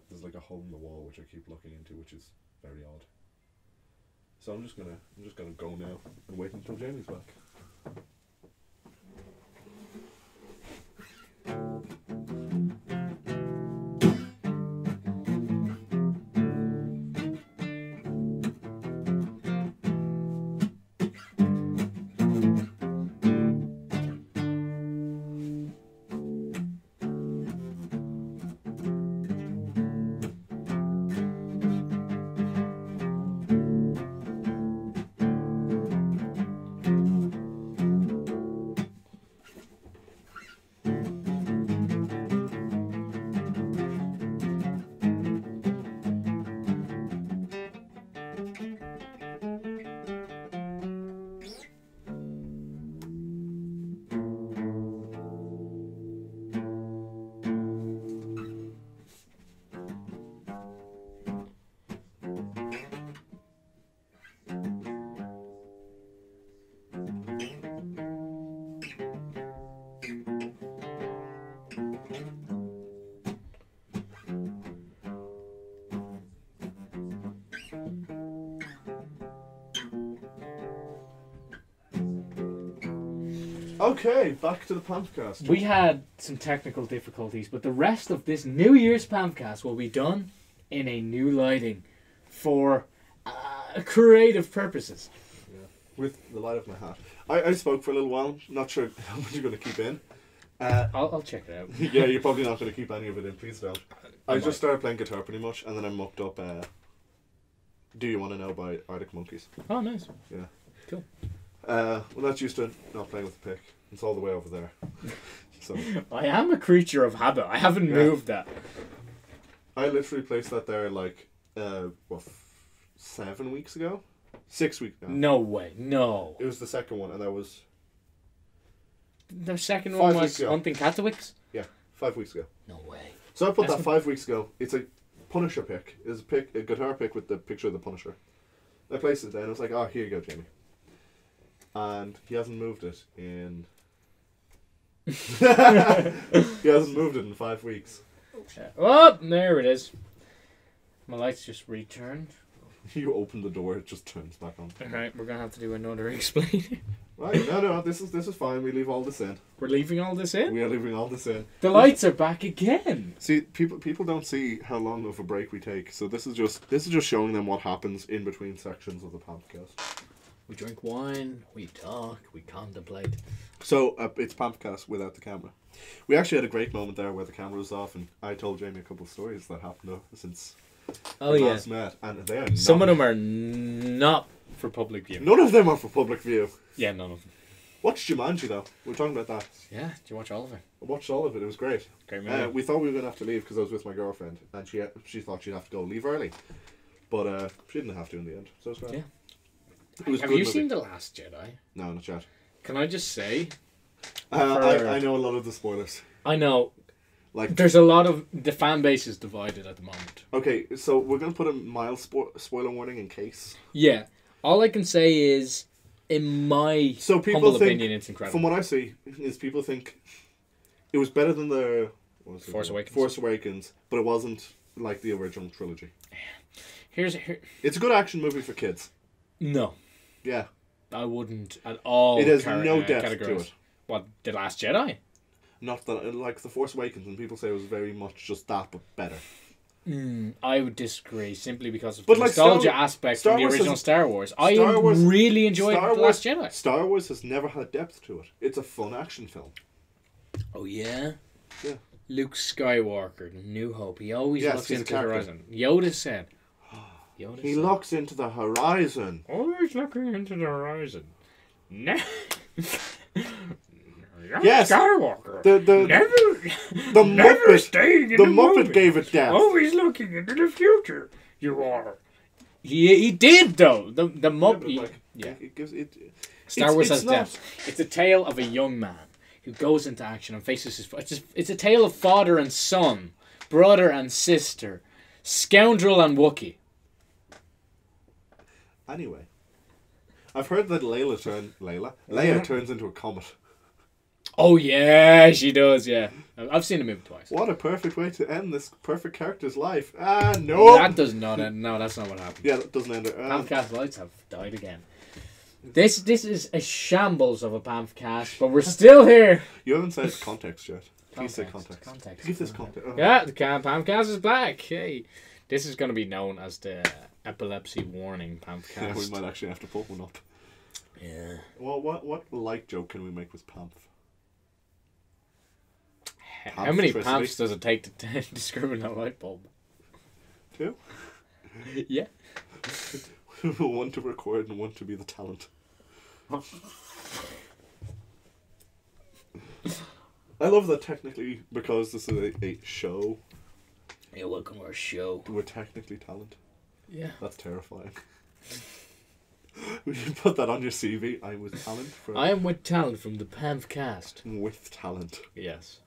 there's like a hole in the wall which I keep looking into, which is very odd. So I'm just gonna go now and wait until Jamie's back. Okay, back to the PamfCast. We had some technical difficulties, but the rest of this New Year's PamfCast will be done in a new lighting for creative purposes. Yeah, with the light of my hat. I spoke for a little while, not sure how much you're going to keep in, I'll check it out. Yeah, you're probably not going to keep any of it in. Please don't. I just started playing guitar pretty much, and then I mucked up Do You Want to Know by Arctic Monkeys. Oh, nice. Yeah. Cool. Well, that's used to not playing with the pick. It's all the way over there. So I am a creature of habit. I haven't moved that. I literally placed that there like 7 weeks ago? 6 weeks now. No way. No. It was the second one, and that was... The second 5 one weeks was ago. Hunting Katowice? Yeah, 5 weeks ago. No way. So I put That's that 5 weeks ago. It's a Punisher pick. It's a guitar pick with the picture of the Punisher. I placed it there, and I was like, oh, here you go, Jamie. And he hasn't moved it in... he hasn't moved it in 5 weeks. Oh, there it is. My lights just returned. You open the door, it just turns back on. Alright, we're gonna have to do another explain. Right, no, this is fine. We leave all this in. We're leaving all this in? We are leaving all this in. The lights are back again. See, people don't see how long of a break we take, so this is just showing them what happens in between sections of the PamfCast. We drink wine, we talk, we contemplate. So it's PamfCast without the camera. We actually had a great moment there where the camera was off, and I told Jamie a couple of stories that happened since we last met, and they are some of them are not for public view. None of them are for public view. Yeah, none of them. Watch Jumanji though. We're talking about that. Yeah, did you watch all of it? I watched all of it. It was great. Great movie. We thought we were gonna have to leave because I was with my girlfriend, and she thought she'd have to leave early, but she didn't have to in the end. So it's great. Yeah. It was Have a good you movie. seen The Last Jedi? No, not yet. Can I just say? I know a lot of the spoilers. I know. Like, there's a lot of... The fan base is divided at the moment. Okay, so we're going to put a mild spoiler warning in case. Yeah. All I can say is, in my humble opinion, it's incredible. From what I see, is people think it was better than the... Force Awakens. Force Awakens, but it wasn't like the original trilogy. It's a good action movie for kids. No. Yeah. I wouldn't at all. It has no depth to it. What, The Last Jedi? Not that, like The Force Awakens, and people say it was very much just that, but better. I would disagree, simply because of the nostalgia aspect from the original Star Wars. I really enjoyed The Last Jedi. Star Wars has never had depth to it. It's a fun action film. Oh, yeah? Yeah. Luke Skywalker, New Hope. He always looks into the horizon. Yoda said. He looks into the horizon. Always looking into the horizon. Yes, Skywalker. The Muppet gave it depth. Always looking into the future. You are. He did though. The Muppet. Yeah. Star Wars has depth. It's a tale of a young man who goes into action and faces his. It's a tale of father and son, brother and sister, scoundrel and Wookiee. Anyway, I've heard that Leia turns into a comet. Oh yeah, she does. Yeah, I've seen the movie twice. What a perfect way to end this perfect character's life. No, that does not end. No, that's not what happened. Yeah, that doesn't end it. PamfCast lights have died again. This is a shambles of a PamfCast, but we're still here. You haven't said context yet. Please say context. Give this context. Yeah, the PamfCast is back. Hey, this is going to be known as the epilepsy warning PamfCast. Yeah, we might actually have to put one up. Yeah. Well, what light joke can we make with Pamf? How many Pamfs does it take to screw in a light bulb? 2? Yeah. One to record and one to be the talent. I love that technically, because this is a show. Yeah, welcome to our show. We're technically talent. Yeah. That's terrifying. We should put that on your CV. I'm with talent. I am with talent from the PamfCast. With talent. Yes.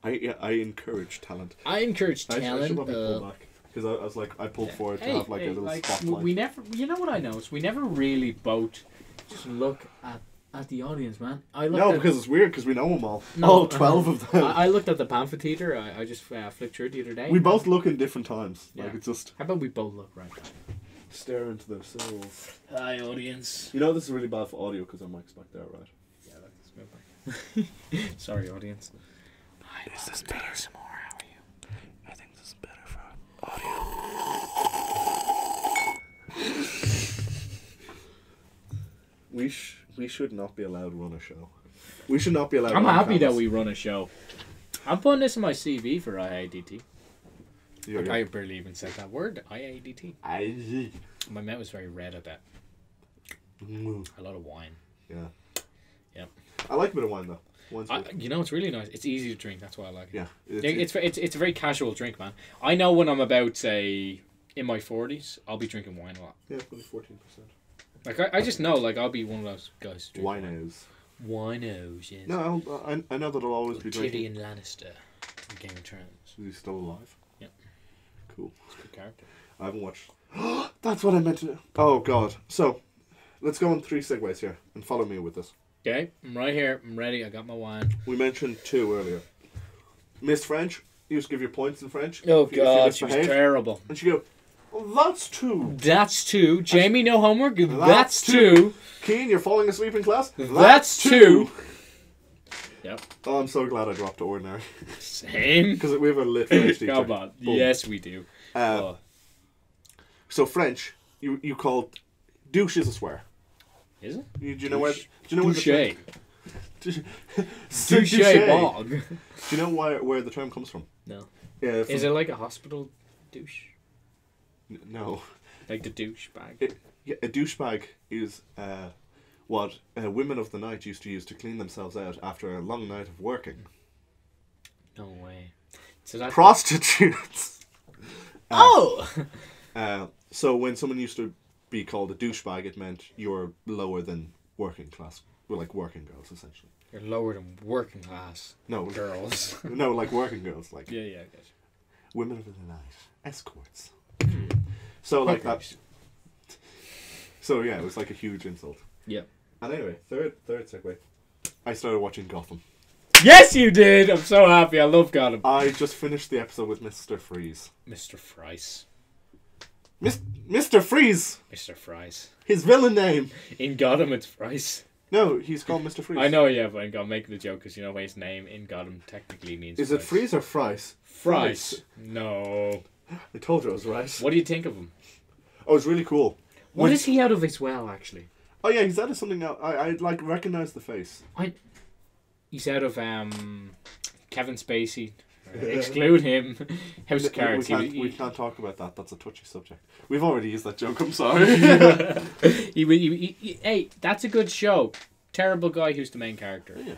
I encourage talent. I encourage talent. I should probably pull back. Because I was like, I pulled forward to have like a little spotlight. We never, you know what I noticed? We never really both just look at the audience, man. Because it's weird because we know them all. No, all 12 of them. I looked at the pamphlet theater. I just flicked through it the other day. We both look in different times. Yeah. Like it's just. How about we both look right now? Stare into themselves. Hi, audience. You know this is really bad for audio because our mic's back there, right? Yeah, that's good. Sorry, audience. Is this better? Some more? How are you? I think this is better for audio. We should not be allowed to run a show. We should not be allowed. I'm on happy that campus. we run a show. I'm putting this in my CV for IADT. You're I barely even said that word, IADT. My mouth was very red at that. A lot of wine. Yeah. Yeah. I like a bit of wine though. Wine's good. You know, it's really nice. It's easy to drink. That's why I like it. Yeah. It's a very casual drink, man. I know when I'm about, say, in my 40s, I'll be drinking wine a lot. Yeah, only 14%. Like, I just know, like, I'll be one of those guys. Winos. Winos, yes. No, I know that I'll always be drinking. Tyrion Lannister from Game of Thrones. Is he still alive? Yeah. Cool. He's a good character. I haven't watched. That's what I meant to do. Oh, God. So, let's go on 3 segues here and follow me with this. Okay, I'm right here. I'm ready. I got my wine. We mentioned 2 earlier. Miss French. You used to give your points in French. Oh, if you God, she was misbehave. terrible. And she go, well, that's 2. That's 2. Jamie, no homework? That's 2. Cian, you're falling asleep in class? That's 2. Yep. Oh, I'm so glad I dropped to ordinary. Same. Because we have a lit French teacher. Come on. Boom. Yes, we do. So French, you called douche is a swear. Is it? Do you know where? Do you know Douche. where Douche Douche bog. Do you know where the term comes from? No. Yeah. Is it like a hospital douche? No. Like the douche bag? Yeah, a douchebag is what women of the night used to use to clean themselves out after a long night of working. No way. So that's Prostitutes. Oh! So when someone used to be called a douchebag, it meant you're lower than working class. Well, like working girls, essentially. You're lower than working class No. girls. No, like working girls. Like Yeah, I guess. women of the night. Escorts. So like that. So yeah, it was like a huge insult. Yeah. And anyway, third segue. I started watching Gotham. Yes, you did! I'm so happy. I love Gotham. I just finished the episode with Mr. Freeze. Mr. Fries. Mr. Freeze! Mr. Fries. His villain name! In Gotham, it's Fries. No, he's called Mr. Freeze. I know, yeah, but I'm making the joke because you know his name in Gotham technically means Is it Freeze or Fries? Fries. No. I told you I was right. What do you think of him? Oh, it's really cool. What is he out of as well, actually? Oh yeah, he's out of something else. I like recognize the face. He's out of Kevin Spacey. Exclude him. House of Cards. We can't talk about that. That's a touchy subject. We've already used that joke. I'm sorry. Hey, that's a good show. Terrible guy who's the main character. Yeah.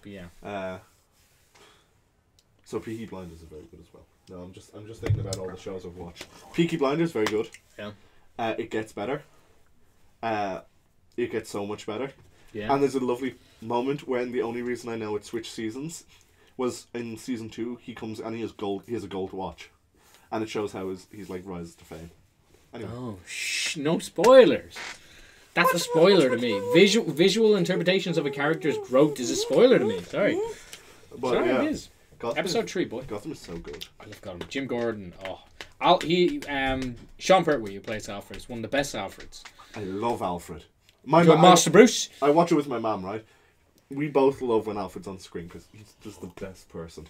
But yeah. So Peaky Blinders is very good as well. No, I'm just thinking about all the shows I've watched. Peaky Blinders very good. Yeah. It gets better. It gets so much better. Yeah. And there's a lovely moment when the only reason I know it switched seasons was in season 2. He comes and he has gold. He has a gold watch, and it shows how he's like rises to fame. Anyway. Oh, no spoilers. That's a spoiler to me. Visual interpretations of a character's growth is a spoiler to me. Sorry. But Sorry, yeah, it is. Episode 3, boy. Gotham is so good. I love Gotham. Jim Gordon. Sean Pertwee, who plays Alfred, is one of the best Alfreds. I love Alfred. Master Bruce. I watch it with my mum, right? We both love when Alfred's on screen because he's just the best person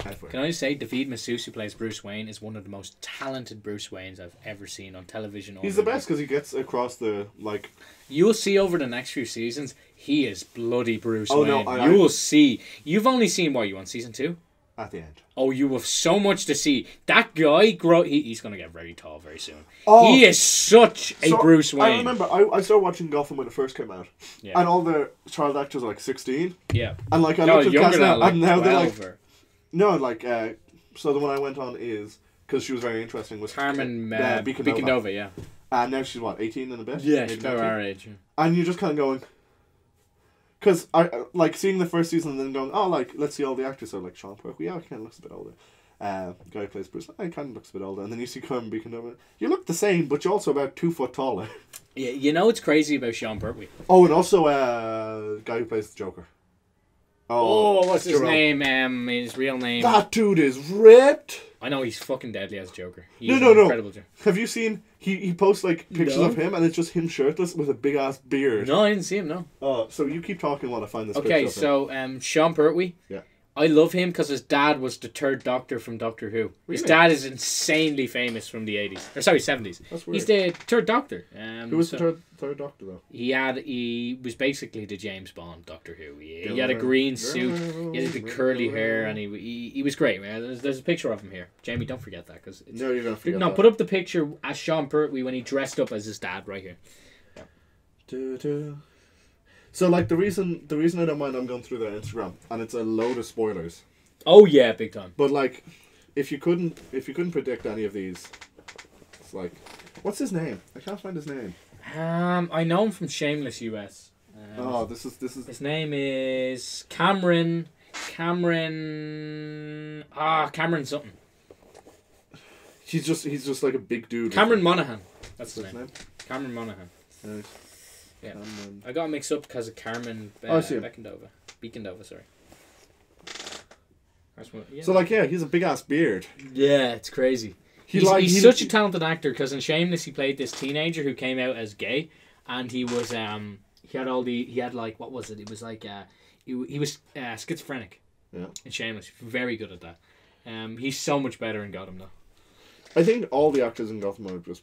ever. Can I just say, David Masood, who plays Bruce Wayne, is one of the most talented Bruce Waynes I've ever seen on television. He's the best because he gets across the, like... You'll see over the next few seasons, he is bloody Bruce Wayne. No, you will see. You've only seen, what, you on season 2? At the end. Oh, you have so much to see. That guy, he's going to get very tall very soon. Oh, he is such a Bruce Wayne. I remember, I started watching Gotham when it first came out. Yeah. And all the child actors are like 16. Yeah. And like, I looked at cast now, and now they're like... Or... No, like, so the one I went on is, because she was very interesting, was Carmen Beacon-Nova. yeah. And now she's, what, 18 and a bit? Yeah, she's about our age. Yeah. And you're just kind of going... Because I like seeing the first season and then going, oh, like, let's see all the actors. So, like, Sean Pertwee, yeah, he kind of looks a bit older. The guy who plays Bruce, he kind of looks a bit older. And then you see Carmen Beacon-Nova. You look the same, but you're also about 2 foot taller. Yeah, you know what's crazy about Sean Pertwee? Oh, and also the guy who plays the Joker. Oh, what's his name? His real name. That dude is ripped. I know, he's fucking deadly as Joker. No. Incredible Joker. Have you seen, he posts like pictures of him and it's just him shirtless with a big ass beard. No, I didn't see him, no. So you keep talking while I find this Okay, picture so Sean Pertwee. Yeah. I love him because his dad was the third Doctor from Doctor Who. His Really? dad is insanely famous from the 80s. Or sorry, 70s. That's weird. He's the third Doctor. Who was the third Doctor, though? He was basically the James Bond Doctor Who. He had a green suit, he had the curly hair, and he was great, man. There's a picture of him here. Jamie, don't forget that. No, you're going to forget No, that. put up the picture as Sean Pertwee when he dressed up as his dad right here. So, like, the reason I don't mind I'm going through their Instagram, and it's a load of spoilers. Oh yeah, big time. But like, if you couldn't predict any of these, it's like, what's his name? I can't find his name. I know him from Shameless US. This is. His name is Cameron something. He's just like a big dude. Cameron Monaghan. That's his What's name. Cameron Monaghan. Right. Yeah. I got mixed up because of Carmen Beekendova, sorry. Yeah. So like, yeah, he's a big ass beard. Yeah, it's crazy. He's such a talented actor because in Shameless he played this teenager who came out as gay, and he was he had like, what was it? It was like he was schizophrenic. Yeah. In Shameless, very good at that. He's so much better in Gotham though. I think all the actors in Gotham are just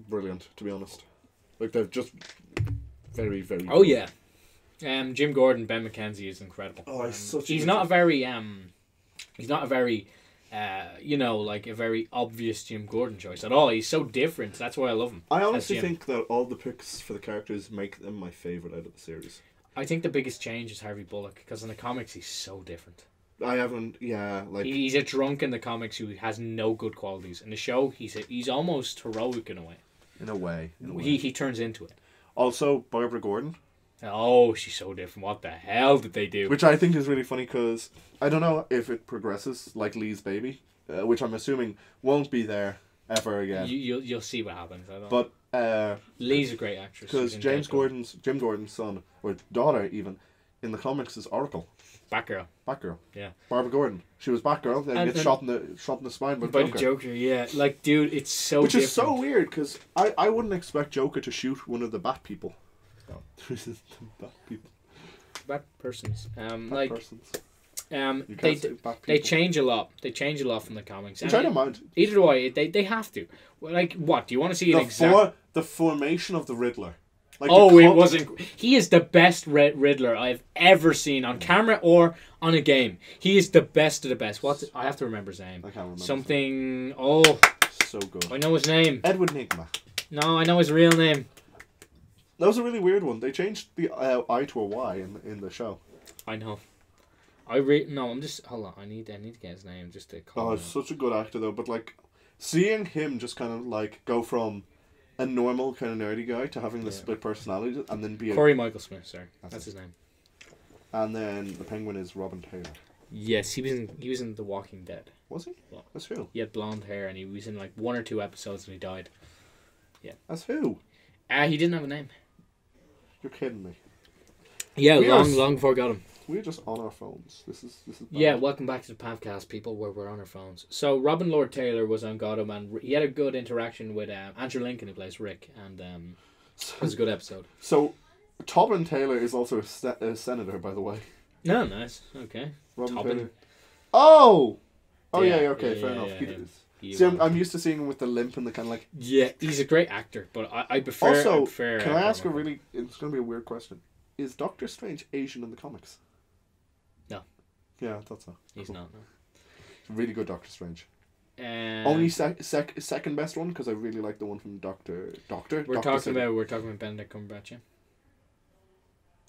brilliant, to be honest. Like, they're just very, very. Oh yeah, Jim Gordon, Ben McKenzie is incredible. Oh, he's not a very he's not a very like a very obvious Jim Gordon choice at all. He's so different. That's why I love him. I honestly think that all the picks for the characters make them my favourite out of the series. I think the biggest change is Harvey Bullock, because in the comics he's so different. He's a drunk in the comics who has no good qualities. In the show, he's almost heroic in a way. In a way. He turns into it. Also, Barbara Gordon. Oh, she's so different. What the hell did they do? Which I think is really funny because I don't know if it progresses like Lee's baby, which I'm assuming won't be there ever again. You'll see what happens. I don't. But Lee's a great actress. Because Jim Gordon's son or daughter even in the comics is Oracle. Batgirl. Yeah. Barbara Gordon. She was Batgirl. Then gets shot in the spine by the Joker. Yeah, like dude, it's so. Which different. is so weird because I wouldn't expect Joker to shoot one of the Bat people. No. The Bat people. Bat persons. Bat persons. They change a lot. They change a lot from the comics. Which I don't mind. Either way, they have to. Like, what do you want to see? The formation of the Riddler. Like it wasn't. He is the best Riddler I've ever seen on camera or on a game. He is the best of the best. I have to remember his name. I can't remember. Something. So good. I know his name. Edward Nygma. No, I know his real name. That was a really weird one. They changed the I to a Y in the show. I know. I'm just hold on. I need to get his name just to call. Oh, he's such a good actor though. But like, seeing him just kind of like go from a normal kind of nerdy guy to having the split personality and then be Corey Michael Smith, sorry, that's his name. And then the Penguin is Robin Taylor. Yes, he was in The Walking Dead. Was he? Yeah. That's who. He had blonde hair and he was in like 1 or 2 episodes and he died. Yeah. That's who. He didn't have a name. You're kidding me. Yeah, long before I got him. We're just on our phones. This is bad. Yeah, welcome back to the PamfCast, people, where we're on our phones. So Robin Lord Taylor was on Gotham, and he had a good interaction with Andrew Lincoln, who plays Rick, and it was a good episode. So, Tobin Taylor is also a senator, by the way. No, nice. Okay. Robin Tobin. Taylor. Oh, yeah, okay, fair enough. Yeah. See, I'm used to seeing him with the limp and the kind of like. Yeah, he's a great actor, but I prefer. Also, can I ask a really? It's going to be a weird question. Is Doctor Strange Asian in the comics? No. Yeah, I thought so. He's not. No. Really good Doctor Strange. Only second best one because I really like the one from Doctor. We're talking about Benedict Cumberbatch. Yeah?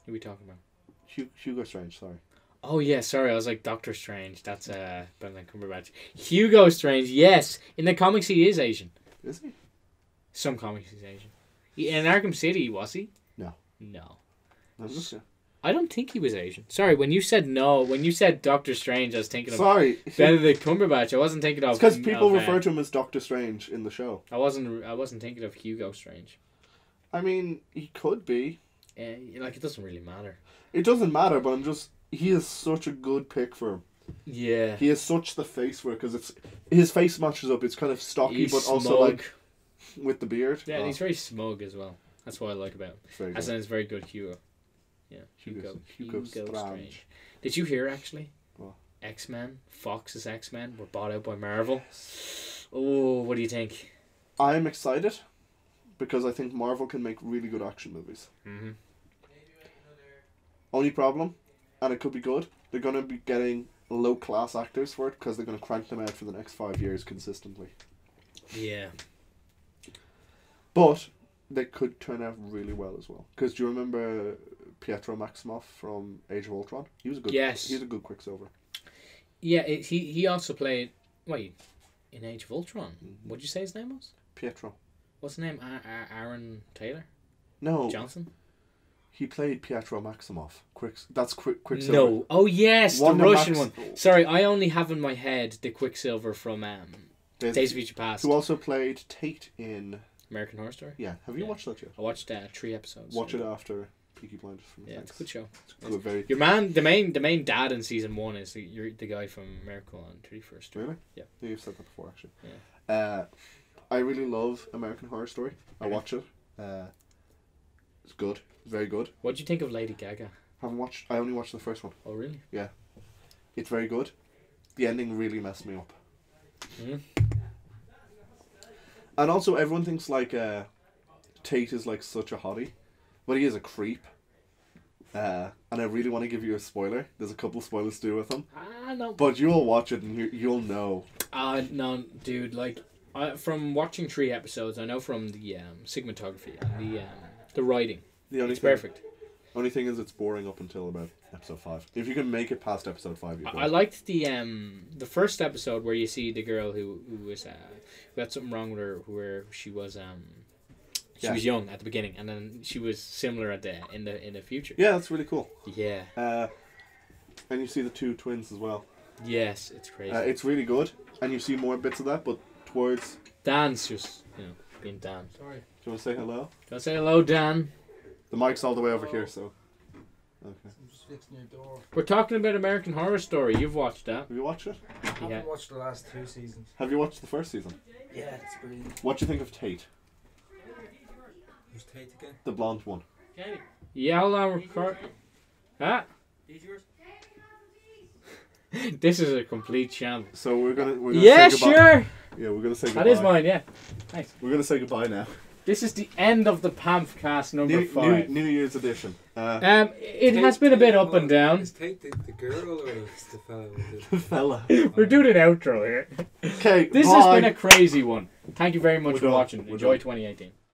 Who are we talking about? Hugo Strange. Sorry. Oh yeah, sorry. I was like Doctor Strange. That's Benedict Cumberbatch. Hugo Strange. Yes, in the comics he is Asian. Is he? Some comics he's Asian. In Arkham City, was he? No. No. Yeah. I don't think he was Asian. Sorry, when you said Doctor Strange, I was thinking of Benedict Cumberbatch. I wasn't thinking of. It's because people refer to him as Doctor Strange in the show. I wasn't thinking of Hugo Strange. I mean, he could be. It doesn't really matter. It doesn't matter, but he is such a good pick for him. Yeah. He has such the face for it because his face matches up. It's kind of stocky, but smug. also like with the beard. Yeah, and he's very smug as well. That's what I like about him. As in, it's very good Hugo. Yeah, Hugo Strange. Did you hear actually? What? X-Men, Fox's X-Men, were bought out by Marvel. Oh, what do you think? I'm excited because I think Marvel can make really good action movies. Mm-hmm. Only problem, and it could be good, they're going to be getting low-class actors for it because they're going to crank them out for the next 5 years consistently. Yeah. But they could turn out really well as well. Because do you remember Pietro Maximoff from Age of Ultron? He was a good. Yes. He was a good Quicksilver. Yeah, he also played... Wait, in Age of Ultron? Mm-hmm. What'd you say his name was? Pietro. What's his name? Aaron Taylor? No. Johnson? He played Pietro Maximoff. That's Quicksilver. No. Oh, yes, the Wanda Russian one. Sorry, I only have in my head the Quicksilver from Days of Future Past. Who also played Tate in... American Horror Story? Yeah. Have you watched that yet? I watched 3 episodes. Watch it after Peaky Blinders. Yeah, it's a good show. Good, very... Your man, the main dad in season 1 is the guy from Miracle on 31st Street. Really? Yeah. You've said that before, actually. Yeah. I really love American Horror Story. I watch it. It's good. Very good. What do you think of Lady Gaga? I only watched the first one. Oh, really? Yeah. It's very good. The ending really messed me up. Mm-hmm. And also, everyone thinks like Tate is like such a hottie, but he is a creep. And I really want to give you a spoiler. There's a couple spoilers to do with him. No. But you'll watch it and you'll know. No, dude. Like, from watching 3 episodes, I know from the cinematography and the writing. It's perfect. Only thing is, it's boring up until about episode 5. If you can make it past episode 5, you're good. I liked the first episode where you see the girl who was who had something wrong with her, where she was was young at the beginning, and then she was similar in the future. Yeah, that's really cool. Yeah. And you see the 2 twins as well. Yes, it's crazy. It's really good, and you see more bits of that, but towards... Dan's just being Dan. Sorry. Do you want to say hello? Do you want to say hello, Dan? The mic's all the way over here, so... Okay. I'm just fixing your door. We're talking about American Horror Story. You've watched that. Have you watched it? I haven't watched the last 2 seasons. Have you watched the first season? Yeah, it's brilliant. What do you think of Tate? Who's Tate again? The blonde one. Yeah, hold on, record. Ah. This is a complete sham. So we're gonna yeah, say goodbye. sure. Yeah, we're gonna say goodbye. That is mine. Yeah. Nice. We're gonna say goodbye now. This is the end of the PamfCast number 5. New Year's edition. It has been a bit up and down. Is Tate the girl or is the fella? The fella. We're doing an outro here. Okay. This has been a crazy one. Thank you very much for watching. We're Enjoy done. 2018.